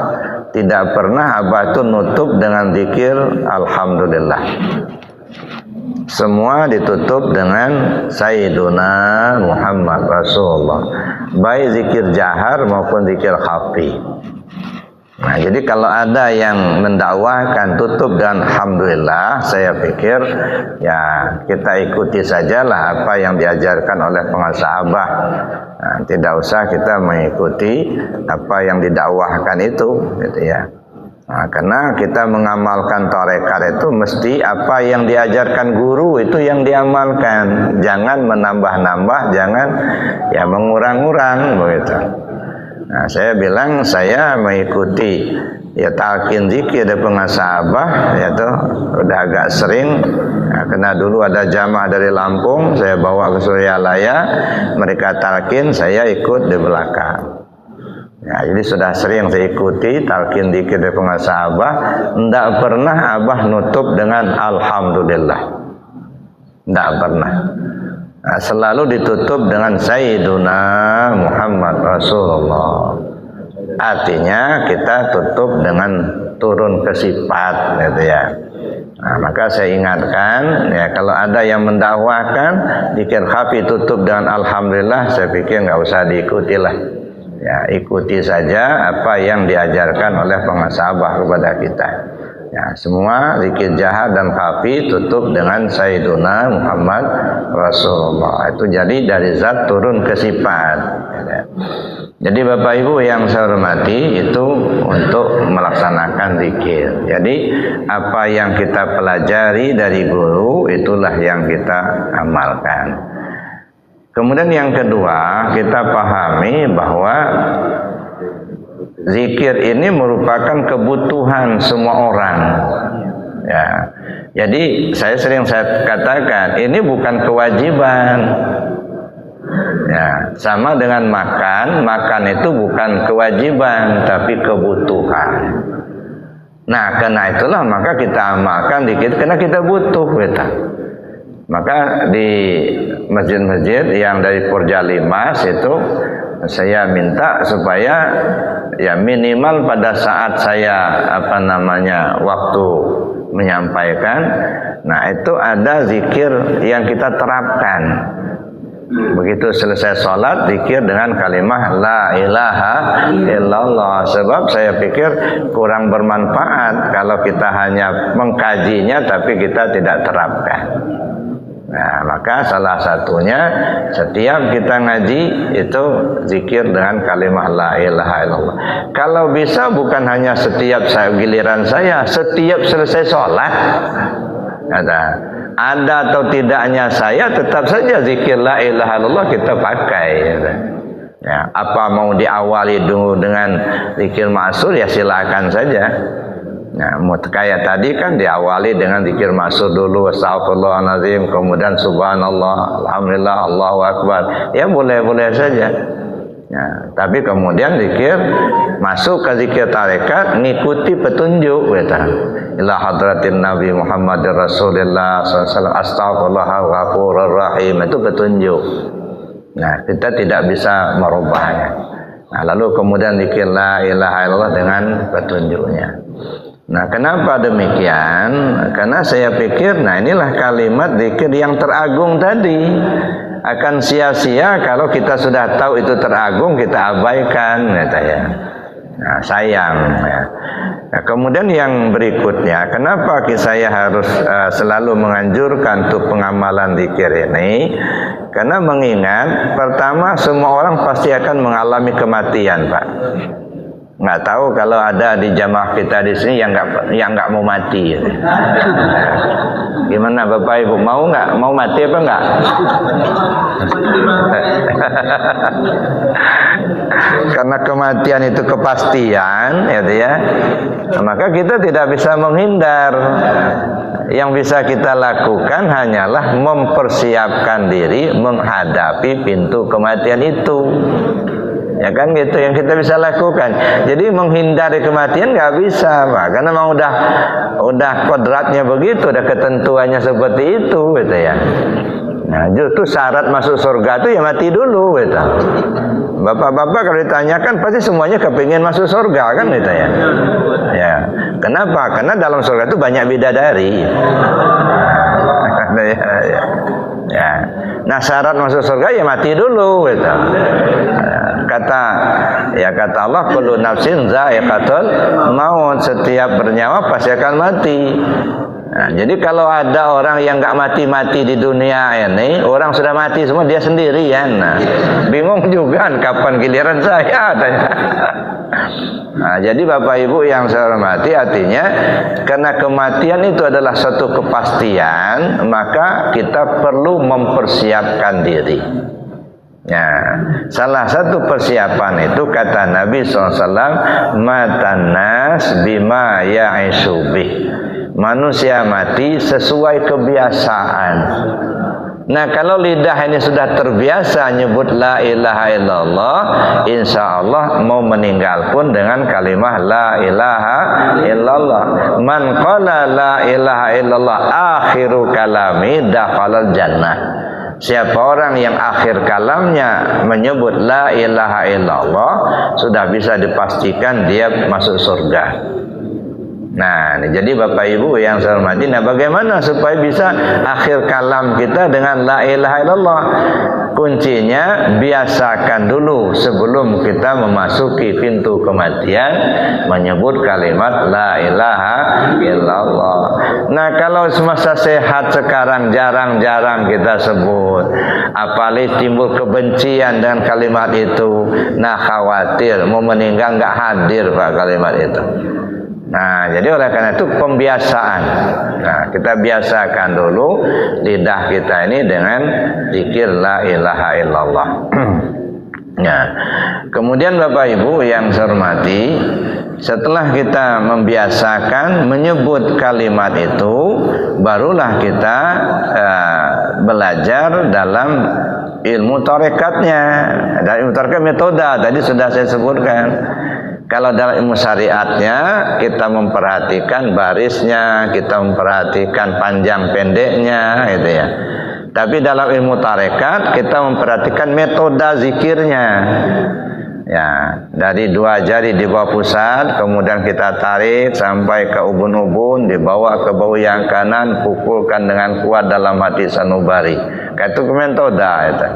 tidak pernah Abah itu nutup dengan zikir Alhamdulillah. Semua ditutup dengan Sayyiduna Muhammad Rasulullah, baik zikir jahar maupun zikir khafi. Nah, jadi kalau ada yang mendakwahkan tutup dan alhamdulillah, saya pikir ya kita ikuti sajalah apa yang diajarkan oleh penguasa Abah. Nah, tidak usah kita mengikuti apa yang didakwahkan itu, gitu ya. Nah, karena kita mengamalkan tarekat itu mesti apa yang diajarkan guru itu yang diamalkan. Jangan menambah-nambah, jangan ya mengurang-urang, begitu. Nah, saya bilang saya mengikuti ya talqin zikir dari penguasa Abah, yaitu udah agak sering. Nah, karena dulu ada jamaah dari Lampung, saya bawa ke Suryalaya, mereka talqin, saya ikut di belakang. Ya, jadi sudah sering saya ikuti talqin zikir dari penguasa Abah. Tidak pernah Abah nutup dengan alhamdulillah, tidak pernah. Nah, selalu ditutup dengan Sayyiduna Muhammad Rasulullah. Artinya kita tutup dengan turun ke sifat, gitu ya. Nah, maka saya ingatkan, ya kalau ada yang mendakwahkan zikir khafi tutup dengan alhamdulillah, saya pikir nggak usah diikuti lah. Ya, ikuti saja apa yang diajarkan oleh pengasabah kepada kita. Ya, semua zikir jahar dan khafi tutup dengan Sayyiduna Muhammad Rasulullah. Itu jadi dari zat turun ke sifat. Ya. Jadi Bapak Ibu yang saya hormati, itu untuk melaksanakan zikir. Jadi apa yang kita pelajari dari guru itulah yang kita amalkan. Kemudian yang kedua, kita pahami bahwa zikir ini merupakan kebutuhan semua orang. Ya. Jadi saya katakan ini bukan kewajiban. Ya, sama dengan makan itu bukan kewajiban tapi kebutuhan. Nah, karena itulah maka kita amalkan dikit karena kita butuh, kita. Maka di masjid-masjid yang dari Porja Limas itu saya minta supaya ya minimal pada saat saya waktu menyampaikan, nah itu ada zikir yang kita terapkan. Begitu selesai sholat, zikir dengan kalimah la ilaha illallah. Sebab saya pikir kurang bermanfaat kalau kita hanya mengkajinya tapi kita tidak terapkan. Nah, maka salah satunya setiap kita ngaji itu zikir dengan kalimah la ilaha illallah. Kalau bisa bukan hanya setiap giliran saya, setiap selesai sholat. Ada atau tidaknya saya tetap saja zikir la ilaha illallah kita pakai. Ya, apa mau diawali dulu dengan zikir ma'sur ya silakan saja. Nah, kayak tadi kan diawali dengan zikir ma'sur dulu, astagfirullahaladzim, kemudian subhanallah, alhamdulillah, Allahu akbar. Ya boleh-boleh saja. Ya, tapi kemudian zikir masuk ke zikir tarekat ngikuti petunjuk ila hadratin Nabi Muhammad Rasulullah SAW, astaghfirullah ghafurur rahim, itu petunjuk. Nah, kita tidak bisa merubahnya. Nah, lalu kemudian zikir la ilaha illallah dengan petunjuknya. Nah, kenapa demikian? Karena saya pikir, nah inilah kalimat zikir yang teragung tadi. Akan sia-sia kalau kita sudah tahu itu teragung kita abaikan, kata ya. Nah, sayang ya. Nah, kemudian yang berikutnya, kenapa saya harus selalu menganjurkan untuk pengamalan zikir ini? Karena mengingat, pertama semua orang pasti akan mengalami kematian, Pak. Nggak tahu kalau ada di jamaah kita di sini yang nggak mau mati. Gimana Bapak Ibu, mau mati apa nggak? Karena kematian itu kepastian, ya. Maka kita tidak bisa menghindar. Yang bisa kita lakukan hanyalah mempersiapkan diri menghadapi pintu kematian itu. Ya kan gitu yang kita bisa lakukan. Jadi menghindari kematian nggak bisa, Pak. Karena memang udah kodratnya begitu, udah ketentuannya seperti itu, gitu ya. Nah, justru syarat masuk surga itu ya mati dulu, gitu. Bapak-bapak kalau ditanyakan pasti semuanya kepingin masuk surga kan, gitu ya. Ya, kenapa? Karena dalam surga itu banyak bidadari. Ya. Nah, syarat masuk surga ya mati dulu, gitu. Kata Allah, kullu nafsin dha'iqatul maut, setiap bernyawa pasti akan mati. Nah, jadi kalau ada orang yang nggak mati-mati di dunia ini, orang sudah mati semua, dia sendirian. Nah, bingung juga kapan giliran saya. Nah, jadi Bapak Ibu yang saya hormati, artinya karena kematian itu adalah suatu kepastian, maka kita perlu mempersiapkan diri. Ya, salah satu persiapan itu kata Nabi SAW, matanas bima ya'isubih. Manusia mati sesuai kebiasaan. Nah, kalau lidah ini sudah terbiasa nyebut la ilaha illallah, insya Allah mau meninggal pun dengan kalimah la ilaha illallah. Man qala la ilaha illallah akhiru kalami dakhalal jannah. Siapa orang yang akhir kalamnya menyebut la ilaha illallah, sudah bisa dipastikan dia masuk surga. Nah, jadi Bapak Ibu yang saya hormati, nah bagaimana supaya bisa akhir kalam kita dengan la ilaha illallah? kuncinya biasakan dulu sebelum kita memasuki pintu kematian menyebut kalimat la ilaha illallah. Nah, kalau semasa sehat sekarang jarang-jarang kita sebut, apalagi timbul kebencian dengan kalimat itu, nah khawatir mau meninggal nggak hadir Pak kalimat itu. Nah, jadi oleh karena itu pembiasaan. Nah, kita biasakan dulu lidah kita ini dengan zikir la ilaha illallah. Nah, kemudian Bapak Ibu yang saya hormati, setelah kita membiasakan menyebut kalimat itu, barulah kita belajar dalam ilmu tarekatnya. Dan ilmu tarekat metoda tadi sudah saya sebutkan. Kalau dalam ilmu syariatnya kita memperhatikan barisnya, kita memperhatikan panjang pendeknya, gitu ya. Tapi dalam ilmu tarekat kita memperhatikan metoda zikirnya. Ya, dari 2 jari di bawah pusat, kemudian kita tarik sampai ke ubun-ubun, dibawa ke bahu yang kanan, pukulkan dengan kuat dalam hati sanubari. Itu metoda itu.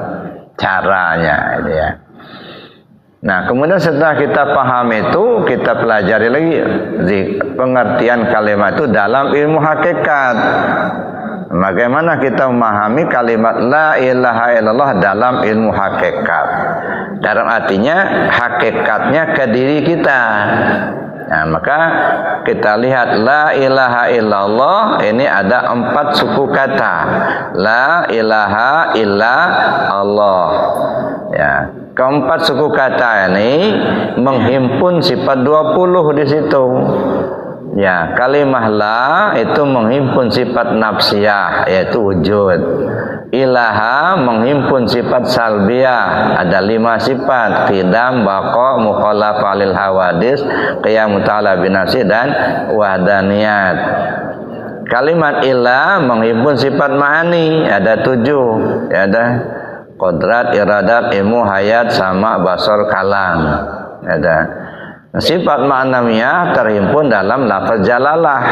Caranya itu ya. Nah, kemudian setelah kita paham itu, kita pelajari lagi pengertian kalimat itu dalam ilmu hakikat. Bagaimana kita memahami kalimat la ilaha illallah dalam ilmu hakikat? Dalam artinya hakikatnya ke diri kita. Nah, maka kita lihat la ilaha illallah ini ada 4 suku kata. La ilaha illa Allah. Ya. Keempat suku kata ini menghimpun sifat 20 di situ. Ya, kalimah la itu menghimpun sifat nafsiyah yaitu wujud. Ilaha menghimpun sifat salbiyah, ada 5 sifat: qidam, baqa, mukhalafah lil hawadis, qiyam ta'ala binafsi dan wahdaniyat. Kalimat ilah menghimpun sifat ma'ani, ada 7. Ya, ada kodrat, iradat, ilmu, hayat, sama, basar, kalam. Ada sifat ma'nawiyah terhimpun dalam lafaz jalalah.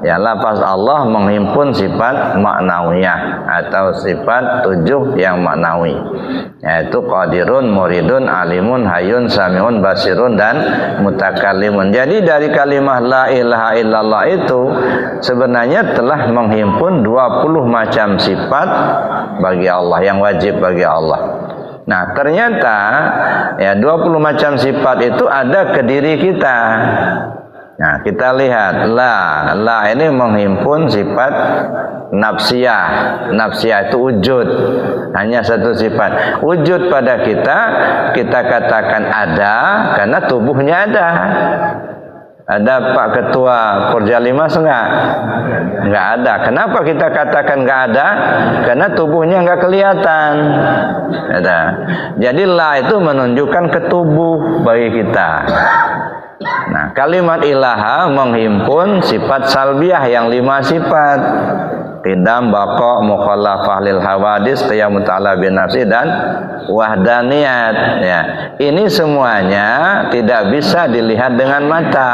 Ya, lafaz Allah menghimpun sifat ma'nawiyah atau sifat 7 yang ma'nawi, yaitu qadirun, muridun, alimun, hayyun, samiun, basirun dan mutakallimun. Jadi dari kalimah la ilaha illallah itu sebenarnya telah menghimpun 20 macam sifat bagi Allah yang wajib bagi Allah. Nah, ternyata ya 20 macam sifat itu ada ke diri kita. Nah, kita lihat la ini menghimpun sifat nafsiyah. Nafsiyah itu wujud, hanya 1 sifat. Wujud pada kita katakan ada karena tubuhnya ada. Ada Pak Ketua Porjalimas enggak? Enggak ada. Kenapa kita katakan enggak ada? Karena tubuhnya enggak kelihatan. Ada. Jadi la itu menunjukkan ke tubuh bagi kita. Nah, kalimat ilaha menghimpun sifat salbiyah yang 5 sifat: qidam, baqa, mukhalafah lil hawadis, qiyam ta'ala binafsi dan wahdaniyat. Ya, ini semuanya tidak bisa dilihat dengan mata,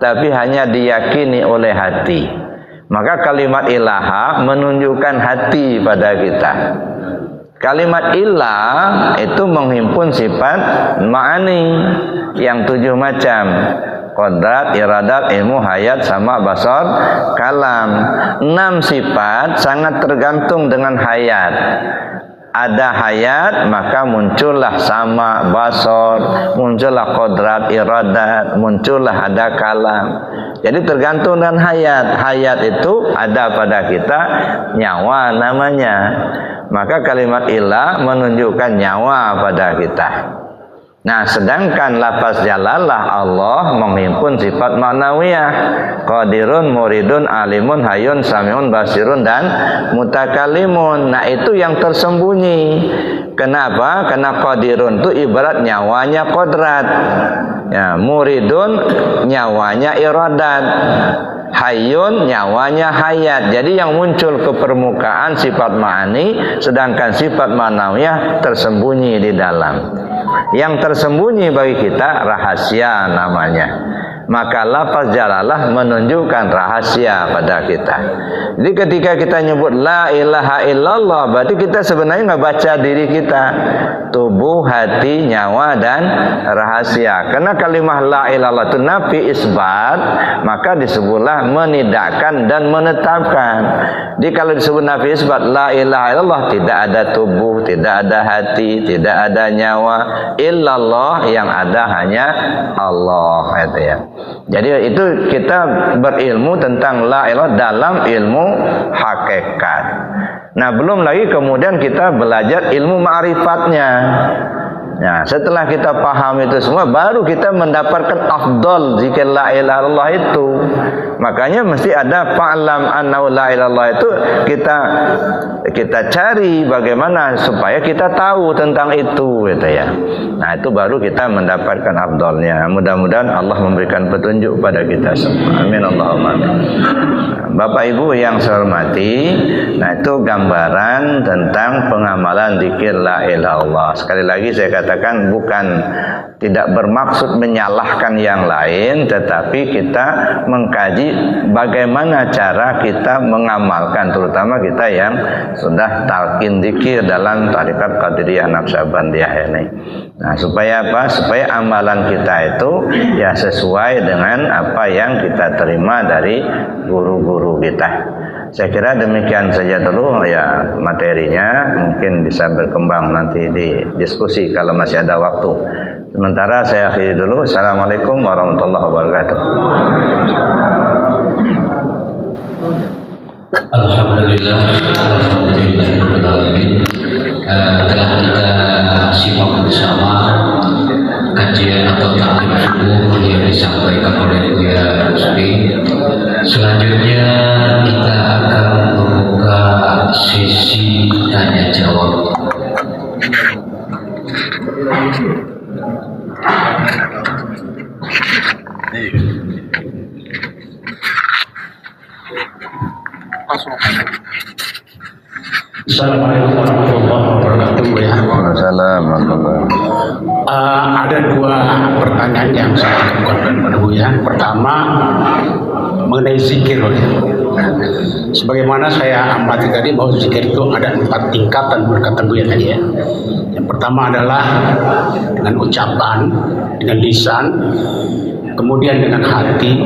tapi hanya diyakini oleh hati. Maka kalimat ilaha menunjukkan hati pada kita. Kalimat ilah itu menghimpun sifat ma'ani yang 7 macam: kodrat, iradat, ilmu, hayat, sama, basar, kalam. 6 sifat sangat tergantung dengan hayat. Ada hayat maka muncullah sama, basar, muncullah kodrat, iradat, muncullah ada kalam. Jadi tergantung dengan hayat. Hayat itu ada pada kita, nyawa namanya. Maka kalimat ilah menunjukkan nyawa pada kita. Nah, sedangkan lafaz jalalah Allah menghimpun sifat ma'nawiyah: qadirun, muridun, alimun, hayyun, samiun, basirun dan mutakallimun. Nah, itu yang tersembunyi. Kenapa? Karena qadirun itu ibarat nyawanya kodrat. Ya, muridun nyawanya iradat. Hayyun nyawanya hayat. Jadi yang muncul ke permukaan sifat ma'ani, sedangkan sifat ma'nawiyah tersembunyi di dalam. Yang tersembunyi bagi kita rahasia namanya. maka lafaz jalalah menunjukkan rahasia pada kita. Jadi ketika kita nyebut la ilaha illallah, berarti kita sebenarnya nggak baca diri kita, tubuh, hati, nyawa, dan rahasia. Karena kalimah la ilallah itu nafi isbat, maka disebutlah menidakkan dan menetapkan. Jadi kalau disebut nafi isbat la ilaha illallah, tidak ada tubuh, tidak ada hati, tidak ada nyawa, illallah, yang ada hanya Allah, gitu ya. Jadi itu kita berilmu tentang la ilaha dalam ilmu hakikat. Nah, belum lagi kemudian kita belajar ilmu ma'rifatnya. Nah, setelah kita paham itu semua, baru kita mendapatkan afdal zikir la ilaha illallah itu. Makanya mesti ada fa'lam annahu la ilaha illallah itu kita cari bagaimana supaya kita tahu tentang itu, gitu ya. Nah, itu baru kita mendapatkan afdalnya. Mudah-mudahan Allah memberikan petunjuk pada kita semua. Amin Allahumma amin. Bapak Ibu yang saya hormati, nah itu gambaran tentang pengamalan zikir la ilaha illallah. Sekali lagi saya katakan, bukan tidak bermaksud menyalahkan yang lain, tetapi kita mengkaji bagaimana cara kita mengamalkan, terutama kita yang sudah talqin zikir dalam tarekat Qadiriyah Naqsabandiyah ini. Nah, supaya apa? Supaya amalan kita itu ya sesuai dengan apa yang kita terima dari guru-guru kita. Saya kira demikian saja dulu ya materinya, mungkin bisa berkembang nanti di diskusi kalau masih ada waktu. Sementara saya akhiri dulu. Assalamualaikum warahmatullahi wabarakatuh. Alhamdulillah, alhamdulillahirobbilalamin. Telah kita simak bersama kajian atau taklim subuh yang disampaikan oleh Buya Rusdi. Selanjutnya kita akan membuka sesi tanya jawab. Assalamualaikum warahmatullahi wabarakatuh, ya. Waalaikumsalam. Ada dua pertanyaan yang saya ajukan kepada Buya. Pertama mengenai zikir, ya. Sebagaimana saya amati tadi bahwa zikir itu ada 4 tingkatan berkata Buya tadi, ya. Yang pertama adalah dengan ucapan, dengan lisan, kemudian dengan hati,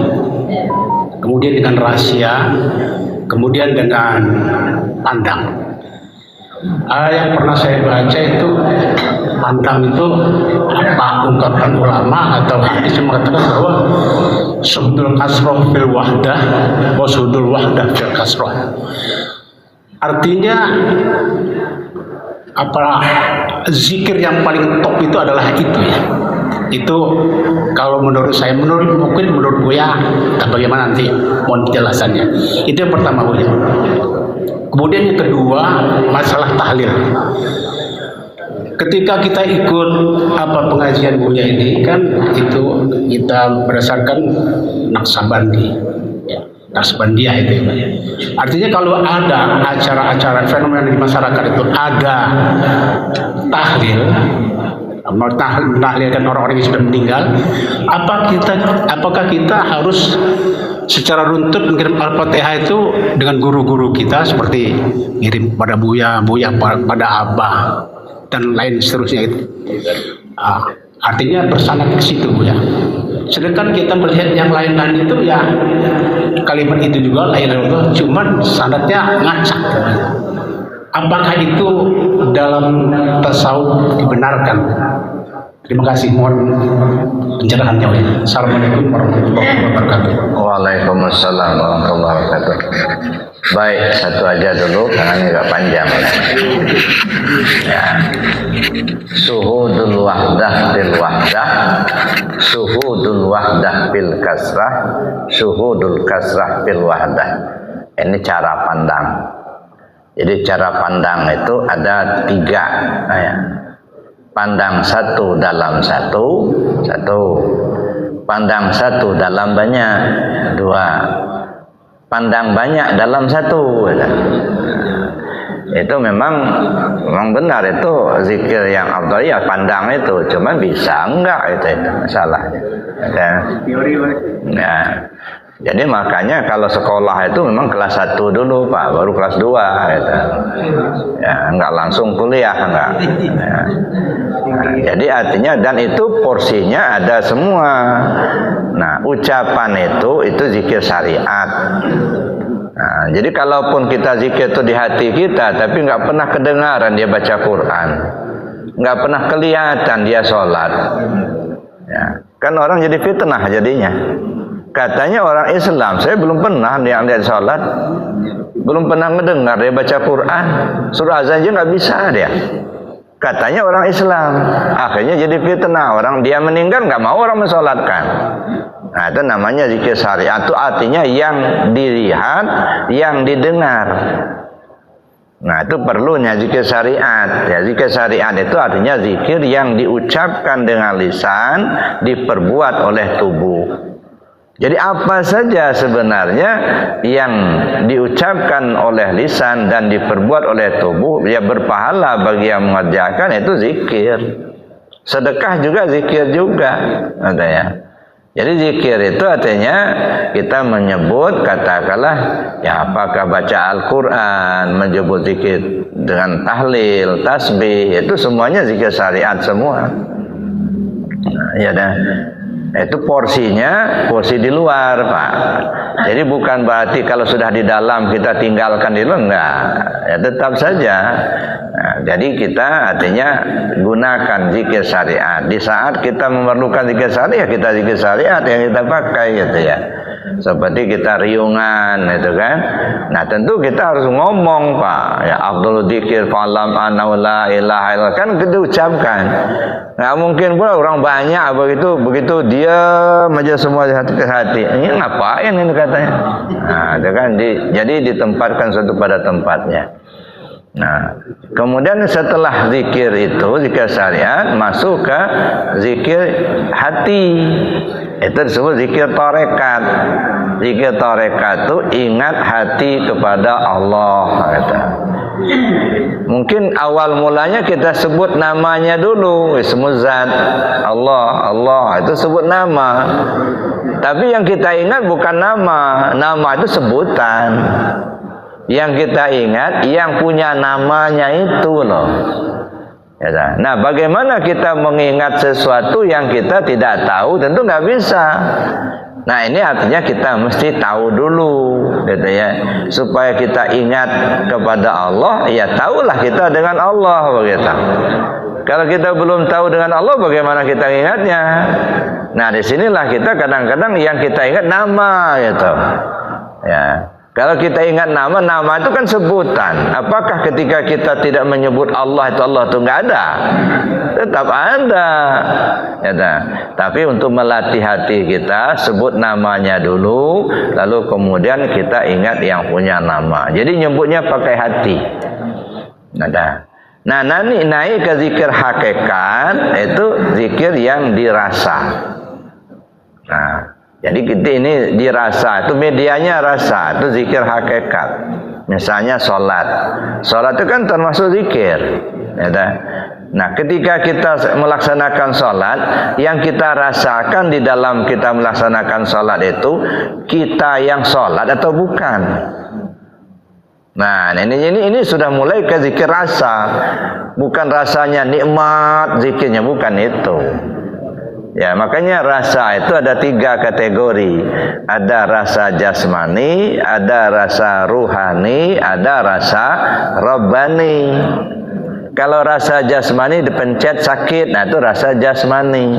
kemudian dengan rahasia, kemudian dengan pandang. Yang pernah saya baca itu pandang itu apa ungkapan ulama atau hadis yang mengatakan bahwa sudul kasroh fil wahdah wa sudul wahdah fil kasroh. Artinya apa, zikir yang paling top itu adalah itu, ya. Itu kalau menurut saya, mungkin menurut Buya, bagaimana nanti mohon penjelasannya. Itu yang pertama, Buya. Kemudian yang kedua, masalah tahlil. Ketika kita ikut pengajian Buya ini kan itu kita berdasarkan Naqsabandi, ya, Naqsabandiyah itu, ya. Artinya kalau ada acara-acara fenomena di masyarakat itu ada tahlil, menahlilkan orang-orang yang sudah meninggal, apakah kita harus secara runtut mengirim Al-Fatihah itu dengan guru-guru kita, seperti ngirim pada Buya pada Abah dan lain seterusnya itu. Artinya bersanad ke situ, Buya. Sedangkan kita melihat yang lain-lain itu ya kalimat itu juga lain, cuman sanadnya ngacak. Apakah itu dalam tasawuf dibenarkan? Terima kasih, mohon pencerahannya. Assalamualaikum warahmatullahi wabarakatuh. Waalaikumsalam warahmatullahi wabarakatuh. Baik, satu aja dulu karena ini agak panjang. Ya. Suhudul wahdah bil wahdah, suhudul wahdah bil kasrah, suhudul kasrah bil wahdah. Ini cara pandang. Jadi cara pandang itu ada 3, ya. Pandang satu dalam satu, pandang satu dalam banyak, 2, pandang banyak dalam satu. itu memang benar, itu zikir yang afdal ya, pandang itu, cuman bisa enggak itu masalahnya. Ya. Jadi makanya kalau sekolah itu memang kelas 1 dulu Pak, baru kelas 2 gitu. Ya, enggak langsung kuliah enggak. Ya. Nah, jadi artinya, dan itu porsinya ada semua. Nah, ucapan itu zikir syariat. Nah, jadi kalaupun kita zikir itu di hati kita, tapi nggak pernah kedengaran dia baca Quran, nggak pernah kelihatan dia sholat, ya, kan orang jadi fitnah jadinya. Katanya orang Islam, saya belum pernah dia lihat sholat, belum pernah mendengar dia baca Quran, surah azan aja nggak bisa dia. Katanya orang Islam, akhirnya jadi fitnah. Orang dia meninggal nggak mau orang mensolatkan. Nah, itu namanya zikir syariat. Itu artinya yang dilihat, yang didengar. Nah, itu perlunya zikir syariat. Ya, zikir syariat itu artinya zikir yang diucapkan dengan lisan, diperbuat oleh tubuh. Jadi apa saja sebenarnya yang diucapkan oleh lisan dan diperbuat oleh tubuh, ya berpahala bagi yang mengerjakan, itu zikir. Sedekah juga zikir juga, katanya. Jadi zikir itu artinya kita menyebut, katakanlah, ya apakah baca Al-Quran, menyebut zikir dengan tahlil, tasbih, itu semuanya zikir syariat semua. Nah, ya dah. Itu porsinya, porsi di luar Pak. Jadi bukan berarti kalau sudah di dalam kita tinggalkan di luar, enggak. Ya tetap saja. Nah, jadi kita artinya gunakan zikir syariat. Di saat kita memerlukan zikir syariat, kita zikir syariat yang kita pakai gitu ya. Seperti kita riungan itu kan. Nah, tentu kita harus ngomong Pak. Ya afdhalul dzikir fa'lam anna la ilaha illallah, kan kita ucapkan. Nggak mungkin pula orang banyak begitu dia aja semua hati ke hati. Ini ngapain ini katanya? Nah, itu kan jadi ditempatkan satu pada tempatnya. Nah, kemudian setelah zikir itu, zikir syariat, masuk ke zikir hati. Itu disebut zikir tarekat. Zikir tarekat itu ingat hati kepada Allah. Kata. Mungkin awal mulanya kita sebut namanya dulu, ismul zat, Allah itu sebut nama. Tapi yang kita ingat bukan nama itu sebutan. Yang kita ingat yang punya namanya itu loh. Ya, nah, bagaimana kita mengingat sesuatu yang kita tidak tahu? Tentu nggak bisa. Nah, ini artinya kita mesti tahu dulu, gitu ya, supaya kita ingat kepada Allah. Ya, tahulah kita dengan Allah, begitu. Kalau kita belum tahu dengan Allah, bagaimana kita ingatnya? Nah, disinilah kita kadang-kadang yang kita ingat nama, gitu. Ya. Kalau kita ingat nama itu kan sebutan. Apakah ketika kita tidak menyebut Allah itu nggak ada? Tetap ada. Ya, tapi untuk melatih hati kita, sebut namanya dulu, lalu kemudian kita ingat yang punya nama. Jadi nyebutnya pakai hati. Nah, nanti naik ke zikir hakikat, itu zikir yang dirasa. Nah, jadi kita ini dirasa, itu medianya rasa, itu zikir hakikat. Misalnya sholat itu kan termasuk zikir. Ya, nah, ketika kita melaksanakan sholat, yang kita rasakan di dalam kita melaksanakan sholat itu, kita yang sholat atau bukan? Nah, ini sudah mulai ke zikir rasa. Bukan rasanya nikmat zikirnya, bukan itu. Ya, makanya rasa itu ada 3 kategori. Ada rasa jasmani, ada rasa ruhani, ada rasa rabbani. Kalau rasa jasmani dipencet sakit, nah itu rasa jasmani.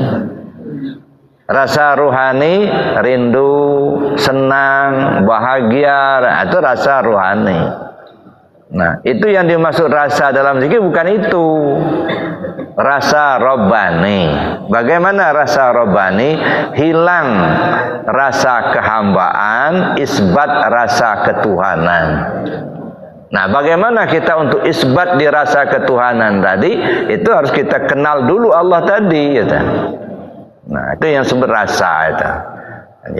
Rasa ruhani, rindu, senang, bahagia, nah itu rasa ruhani. Nah, itu yang dimaksud rasa dalam zikir, bukan itu. Rasa robbani. Bagaimana rasa robbani? Hilang rasa kehambaan, isbat rasa ketuhanan. Nah, bagaimana kita untuk isbat di rasa ketuhanan tadi? Itu harus kita kenal dulu Allah tadi, gitu. Nah, itu yang disebut rasa itu.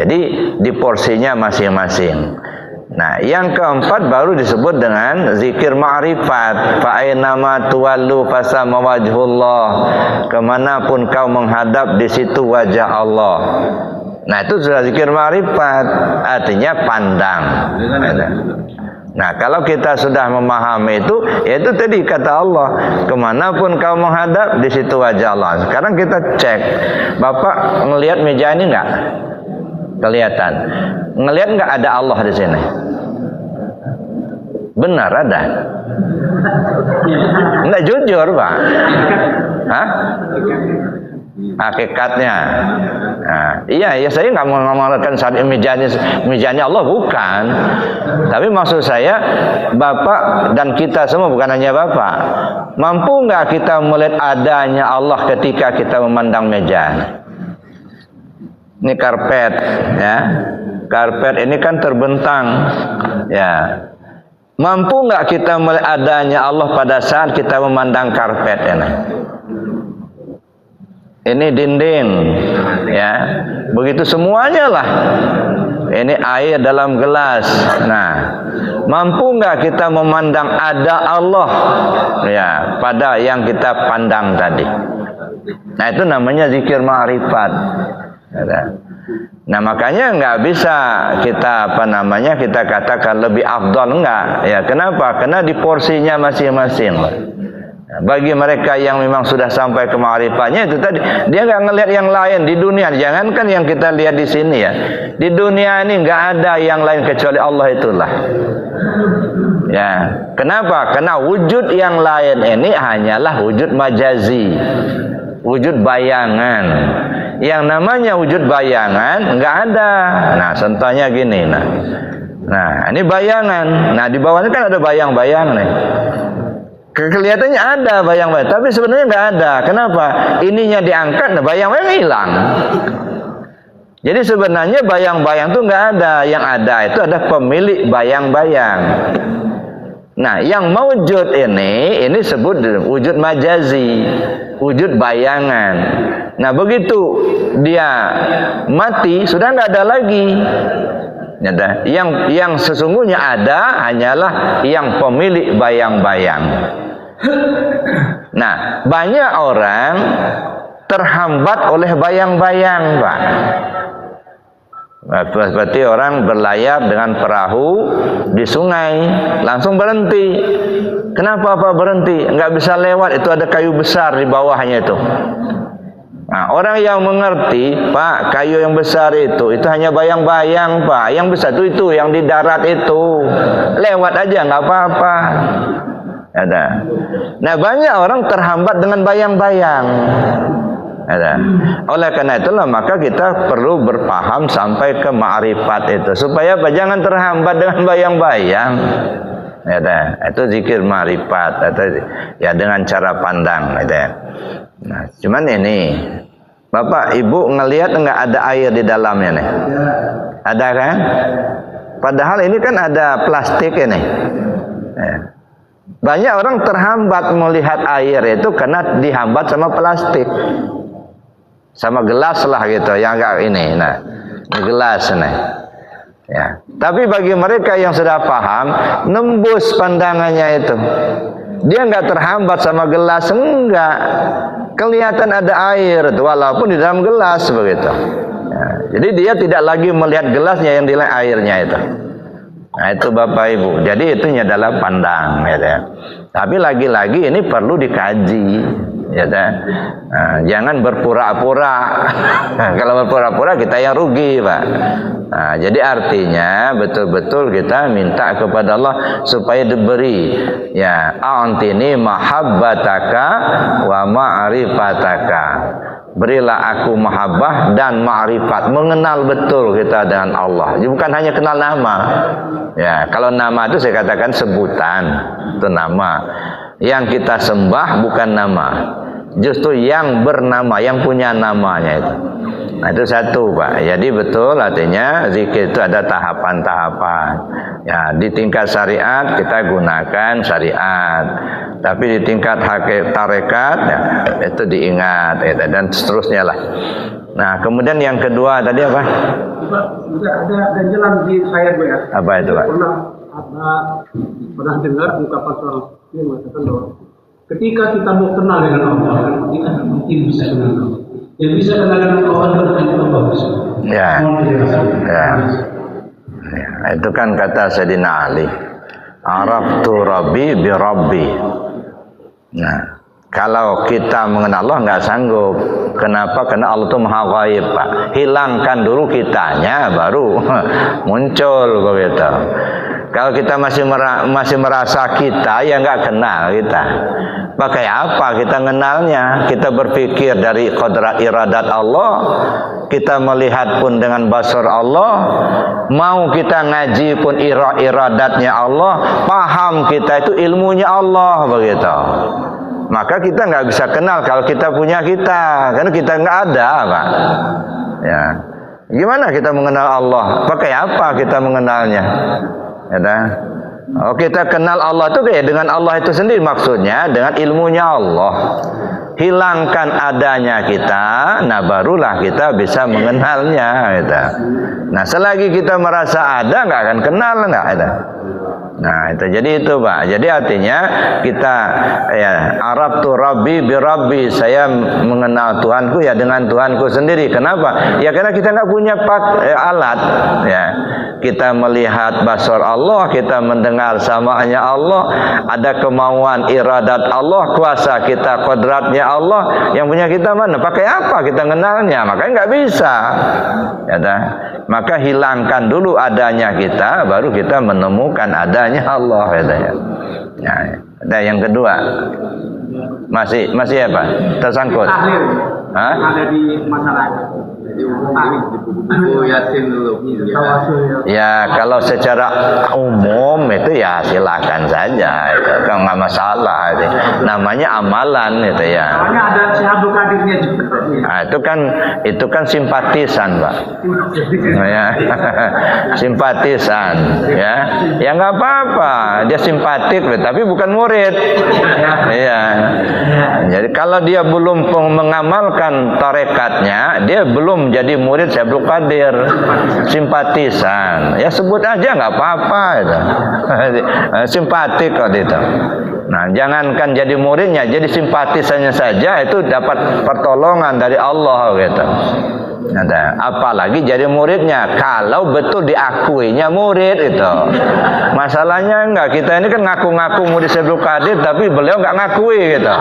Jadi di porsinya masing-masing. Nah, yang keempat baru disebut dengan zikir ma'rifat. Fa ainama tuwallu fasama wajhullah. Kemanapun kau menghadap, di situ wajah Allah. Nah, itu sudah zikir ma'rifat, artinya pandang. Nah, kalau kita sudah memahami itu, yaitu tadi kata Allah, kemanapun kau menghadap, di situ wajah Allah. Sekarang kita cek, Bapak ngelihat meja ini enggak? Kelihatan. Ngelihat enggak ada Allah di sini? Benar ada? Enggak jujur, Pak. Hah? Hakikatnya. Nah, iya, ya saya nggak mau ngomongkan saat mejanya Allah, bukan. Tapi maksud saya, Bapak dan kita semua, bukan hanya Bapak, mampu nggak kita melihat adanya Allah ketika kita memandang meja? Ini karpet, ya. Karpet ini kan terbentang, ya. Mampu nggak kita melihat adanya Allah pada saat kita memandang karpet ini? Ini dinding, ya. Begitu semuanya lah. Ini air dalam gelas. Nah, mampu nggak kita memandang ada Allah, ya, pada yang kita pandang tadi? Nah, itu namanya zikir ma'rifat. Nah, makanya nggak bisa kita kita katakan lebih afdal, enggak. Ya, kenapa? Karena di porsinya masing-masing. Bagi mereka yang memang sudah sampai ke ma'rifatnya, itu tadi, dia nggak ngelihat yang lain di dunia. Jangankan yang kita lihat di sini, ya, di dunia ini nggak ada yang lain kecuali Allah itulah. Ya, kenapa? Karena wujud yang lain ini hanyalah wujud majazi, wujud bayangan. Yang namanya wujud bayangan nggak ada. Nah, contohnya gini, nah ini bayangan. Nah, di bawahnya kan ada bayang-bayang nih. Kelihatannya ada bayang-bayang, tapi sebenarnya nggak ada. Kenapa? Ininya diangkat, nah bayang-bayang hilang. Jadi sebenarnya bayang-bayang itu nggak ada. Yang ada itu ada pemilik bayang-bayang. Nah, yang mewujud ini sebut wujud majazi, wujud bayangan. Nah, begitu dia mati, sudah nggak ada lagi. Yang sesungguhnya ada hanyalah yang pemilik bayang-bayang. Nah, banyak orang terhambat oleh bayang-bayang, Pak. Seperti orang berlayar dengan perahu di sungai, langsung berhenti. Kenapa Pak berhenti? Enggak bisa lewat, itu ada kayu besar di bawahnya itu. Nah, orang yang mengerti, Pak, kayu yang besar itu hanya bayang-bayang, Pak. Yang besar itu yang di darat itu. Lewat aja, nggak apa-apa. Ada. Nah, banyak orang terhambat dengan bayang-bayang. Ada. Oleh karena itulah maka kita perlu berpaham sampai ke ma'rifat itu, supaya apa? Jangan terhambat dengan bayang-bayang. Ada. Itu zikir ma'rifat, atau ya dengan cara pandang, ada. Nah, cuman ini, Bapak, Ibu ngelihat enggak ada air di dalamnya nih? Ada kan? Padahal ini kan ada plastik ini. Ya. Banyak orang terhambat melihat air itu karena dihambat sama plastik, sama gelas lah gitu, yang enggak ini. Nah, ini gelas nih. Ya. Tapi bagi mereka yang sudah paham, nembus pandangannya itu. Dia enggak terhambat sama gelas, enggak. Kelihatan ada air, walaupun di dalam gelas begitu. Ya, jadi dia tidak lagi melihat gelasnya, yang dilihat airnya itu. Nah, itu Bapak Ibu. Jadi itu adalah pandang, ya. Tapi lagi-lagi ini perlu dikaji, ya. Nah, jangan berpura-pura. Kalau berpura-pura kita yang rugi, Pak. Nah, jadi artinya betul-betul kita minta kepada Allah supaya diberi, ya, a'tini mahabbataka wa ma'rifataka. Berilah aku mahabbah dan ma'rifat, mengenal betul kita dengan Allah. Bukan hanya kenal nama. Ya, kalau nama itu saya katakan sebutan, itu nama. Yang kita sembah bukan nama. Justru yang bernama, yang punya namanya itu. Nah, itu satu, Pak. Jadi betul, artinya zikir itu ada tahapan-tahapan. Ya, di tingkat syariat kita gunakan syariat. Tapi di tingkat tarekat, ya, itu diingat, ya, dan seterusnya lah. Nah, kemudian yang kedua tadi apa? Ada ganjalan di saya, Bu, ya. Apa itu, Pak? Pernah dengar ungkapan seorang yang mengatakan bahwa ketika kita mau kenal dengan Allah, kita mungkin bisa kenal Allah. Yang bisa kenal dengan Allah adalah Allah. Ya. Ya. Ya, itu kan kata Sayyidina Ali. Araftu Rabbi bi Rabbi. Nah, kalau kita mengenal Allah nggak sanggup. Kenapa? Karena Allah itu maha ghaib, Pak. Hilangkan dulu kitanya, baru muncul begitu. Kalau kita masih merasa kita, ya nggak kenal kita. Pakai apa kita kenalnya? Kita berpikir dari kodrat iradat Allah, kita melihat pun dengan basar Allah, mau kita ngaji pun iradatnya Allah, paham kita itu ilmunya Allah begitu. Maka kita nggak bisa kenal kalau kita punya kita, karena kita nggak ada, Pak. Ya, gimana kita mengenal Allah? Pakai apa kita mengenalnya? Ya, oh, kita kenal Allah itu kayak dengan Allah itu sendiri, maksudnya dengan ilmunya Allah. Hilangkan adanya kita, nah barulah kita bisa mengenalnya. Gitu. Nah, selagi kita merasa ada, nggak akan kenal, nggak ada. Nah, itu jadi itu, Pak. Jadi artinya kita ya Arabtu Rabbi bi Rabbi, saya mengenal Tuhanku ya dengan Tuhanku sendiri. Kenapa? Ya karena kita nggak punya alat ya. Kita melihat basar Allah, kita mendengar samaannya Allah, ada kemauan iradat Allah, kuasa kita kodratnya Allah. Yang punya kita mana? Pakai apa kita kenalnya? Makanya nggak bisa. Ya dah. Maka hilangkan dulu adanya kita, baru kita menemukan adanya Allah. Ya. Nah, ada yang kedua. Masih apa? Tersangkut. Hah? Ada di masyarakat. Di buku Yasin dulu. Ya, kalau secara umum itu ya silakan saja, itu kan nggak masalah. Itu. Namanya amalan itu ya. Namanya ada si Abdul Qadirnya juga. Nah, itu kan simpatisan, Pak. Ya, simpatisan, ya. Ya nggak apa-apa, dia simpatik, tapi bukan murid. Iya. Jadi kalau dia belum mengamalkan tarekatnya, dia belum jadi murid Syekh Abdul Qadir. Simpatisan, ya sebut aja nggak apa-apa itu. Simpatik kok itu. Nah, jangankan jadi muridnya, jadi simpatisannya saja itu dapat pertolongan dari Allah gitu. Nah, apalagi jadi muridnya, kalau betul diakuinya murid itu. Masalahnya enggak, kita ini kan ngaku-ngaku murid Syekh Abdul Qadir, tapi beliau enggak ngakui gitu.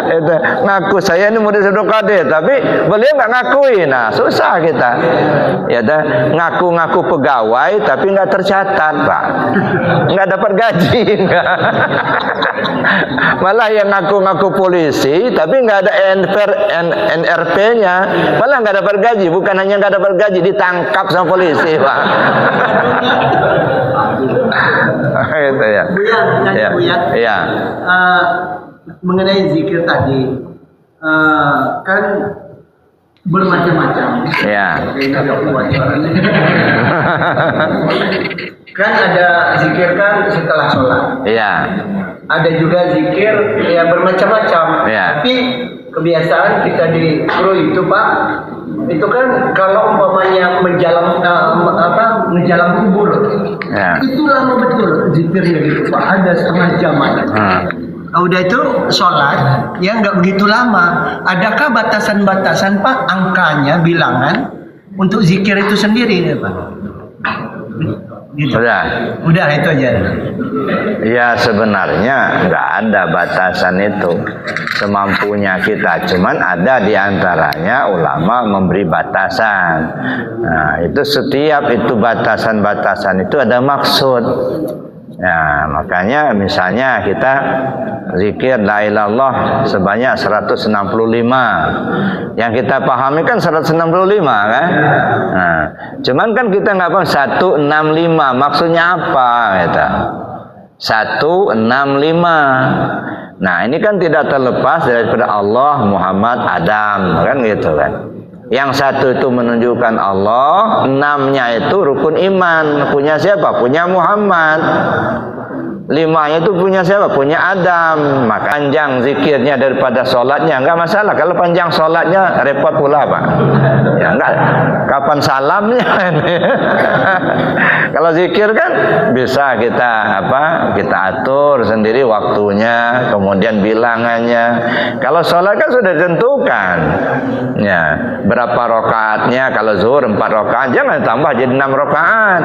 Itu ngaku saya ini murid Syekh Abdul Qadir, tapi beliau enggak ngakui. Nah, susah kita. Ya dah, ngaku-ngaku pegawai tapi enggak tercatat, Pak. Enggak dapat gaji. Malah yang ngaku-ngaku polisi tapi enggak ada NRP-nya, malah nggak dapat gaji. Bukan hanya nggak dapat gaji, ditangkap sama polisi, Pak. Gitu ya. Ya. Mengenai zikir tadi, kan bermacam-macam. Ya. Kan ada zikir kan setelah sholat. Iya. Ada juga zikir ya bermacam-macam. Ya. Tapi kebiasaan kita di Pro itu, Pak, itu kan kalau umpamanya menjalam kubur, Ya. itu lama betul zikirnya gitu, Pak, ada setengah jam. Udah itu sholat, ya nggak begitu lama. Adakah batasan-batasan, Pak, angkanya, bilangan untuk zikir itu sendiri, ya, Pak? Gitu. Udah itu aja. Ya sebenarnya nggak ada batasan itu, semampunya kita. Cuman ada di antaranya ulama memberi batasan. Nah, itu setiap itu batasan-batasan itu ada maksud. Ya, makanya misalnya kita zikir la ilaha illallah sebanyak 165. Yang kita pahami kan 165 kan? Nah, cuman kan kita nggak paham 165 maksudnya apa gitu. 165. Nah, ini kan tidak terlepas daripada Allah, Muhammad, Adam, kan gitu kan. Yang satu itu menunjukkan Allah, 6-nya itu rukun iman. Punya siapa? Punya Muhammad. Limanya itu punya siapa? Punya Adam. Maka panjang zikirnya daripada sholatnya enggak masalah. Kalau panjang sholatnya repot pula Pak. Ya enggak. Kapan salamnya? Kalau zikir kan bisa kita kita atur sendiri waktunya, kemudian bilangannya. Kalau sholat kan sudah ditentukan. Ya, berapa rakaatnya? Kalau zuhur 4 rakaat, jangan tambah jadi 6 rakaat.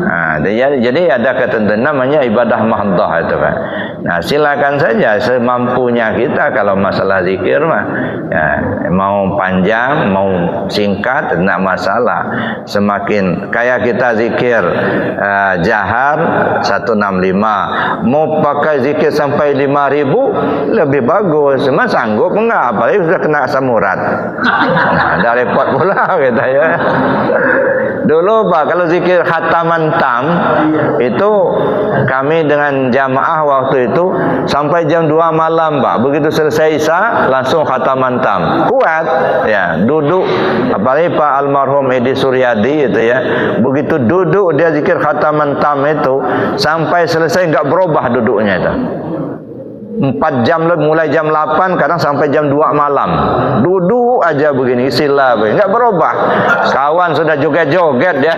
Nah, jadi ada ketentuan namanya ibadah mahdhah itu Pak. Nah, silakan saja semampunya kita kalau masalah zikir mah. Ya, mau panjang, mau singkat enggak masalah. Semakin kayak kita zikir jahar 165, mau pakai zikir sampai 5.000 lebih bagus. Cuma sanggup enggak? Apalagi sudah kena asam urat. Nah, ada repot pula kita ya. Dulu Pak, kalau zikir khataman tam itu kami dengan jamaah waktu itu sampai jam 2 malam Pak. Begitu selesai Isya langsung khataman tam. Kuat ya, duduk apalagi Pak almarhum Edi Suryadi itu ya. Begitu duduk dia zikir khataman tam itu sampai selesai enggak berubah duduknya itu. 4 jam lebih, mulai jam 8 kadang sampai jam 2 malam duduk aja begini istilah enggak berubah. Kawan sudah joget-joget dia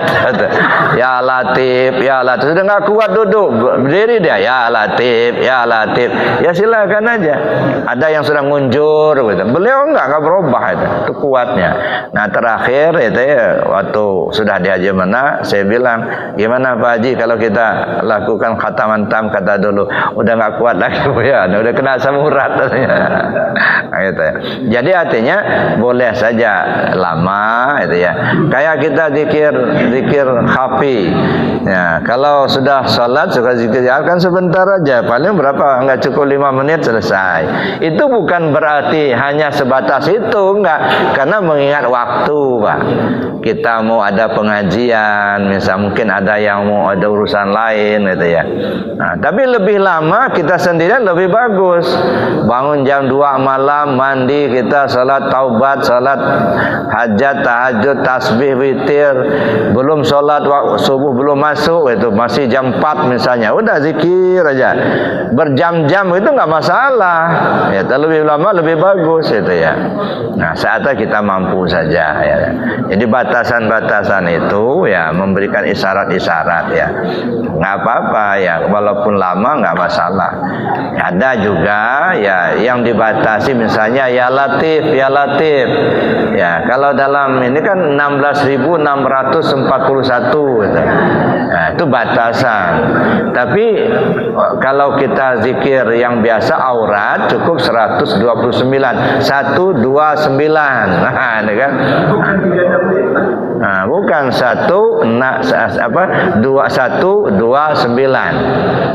ya Latif sudah enggak kuat duduk berdiri dia ya Latif ya silakan aja. Ada yang sudah ngunjur gitu. Beliau enggak berubah itu kuatnya. Nah terakhir itu ya, waktu sudah di Haji Mana saya bilang gimana Pak Haji kalau kita lakukan khataman tam kata dulu udah enggak kuat lagi ya. Udah kena asam urat gitu ya. Jadi artinya boleh saja lama itu ya. Kayak kita zikir khafi. Ya, kalau sudah salat suka zikir kan sebentar aja, paling berapa? Enggak cukup 5 menit selesai. Itu bukan berarti hanya sebatas itu, enggak. Karena mengingat waktu, Pak. Kita mau ada pengajian, misal mungkin ada yang mau ada urusan lain gitu ya. Nah, tapi lebih lama kita sendirian lebih bagus. Bangun jam 2 malam, mandi, kita salat taubat, salat hajat, tahajud, tasbih, witir. Belum salat subuh belum masuk itu masih jam 4 misalnya. Udah zikir aja. Berjam-jam itu enggak masalah. Ya, lebih lama lebih bagus itu ya. Nah, saatnya kita mampu saja ya. Jadi batasan-batasan itu ya memberikan isyarat-isyarat ya. Enggak apa-apa ya, walaupun lama enggak masalah. Ada juga ya yang dibatasi misalnya ya Latif. Ya, kalau dalam ini kan 16.641 gitu. Nah, itu batasan. Tapi kalau kita zikir yang biasa aurat cukup 129. 129. Nah, ini kan. Nah, bukan 2129.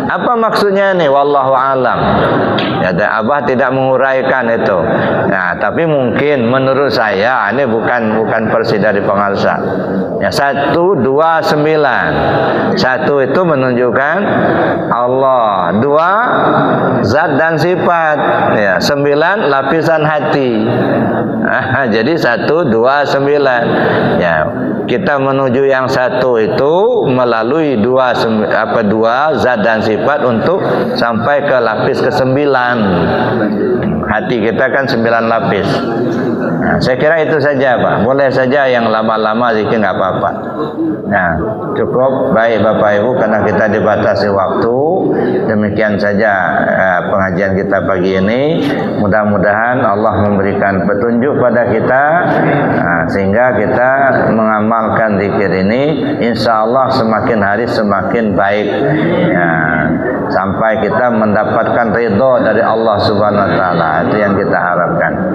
Apa maksudnya nih? Wallahu alam. Ya, Abah tidak menguraikan itu. Nah, tapi mungkin menurut saya ini bukan versi dari pengarsa. Ya, 129. 1 itu menunjukkan Allah, 2 zat dan sifat. Ya, 9 lapisan hati. Jadi 129. Ya, kita menuju yang 1 itu melalui 2 zat dan sifat untuk sampai ke lapis ke-9. Hati kita kan 9 lapis. Nah, saya kira itu saja Pak. Boleh saja yang lama-lama zikir nggak apa-apa. Nah, cukup baik Bapak Ibu karena kita dibatasi waktu. Demikian saja pengajian kita pagi ini. Mudah-mudahan Allah memberikan petunjuk pada kita sehingga kita mengamalkan zikir ini. Insya Allah semakin hari semakin baik. Ya, sampai kita mendapatkan ridho dari Allah Subhanahu Wa Taala. Itu yang kita harapkan.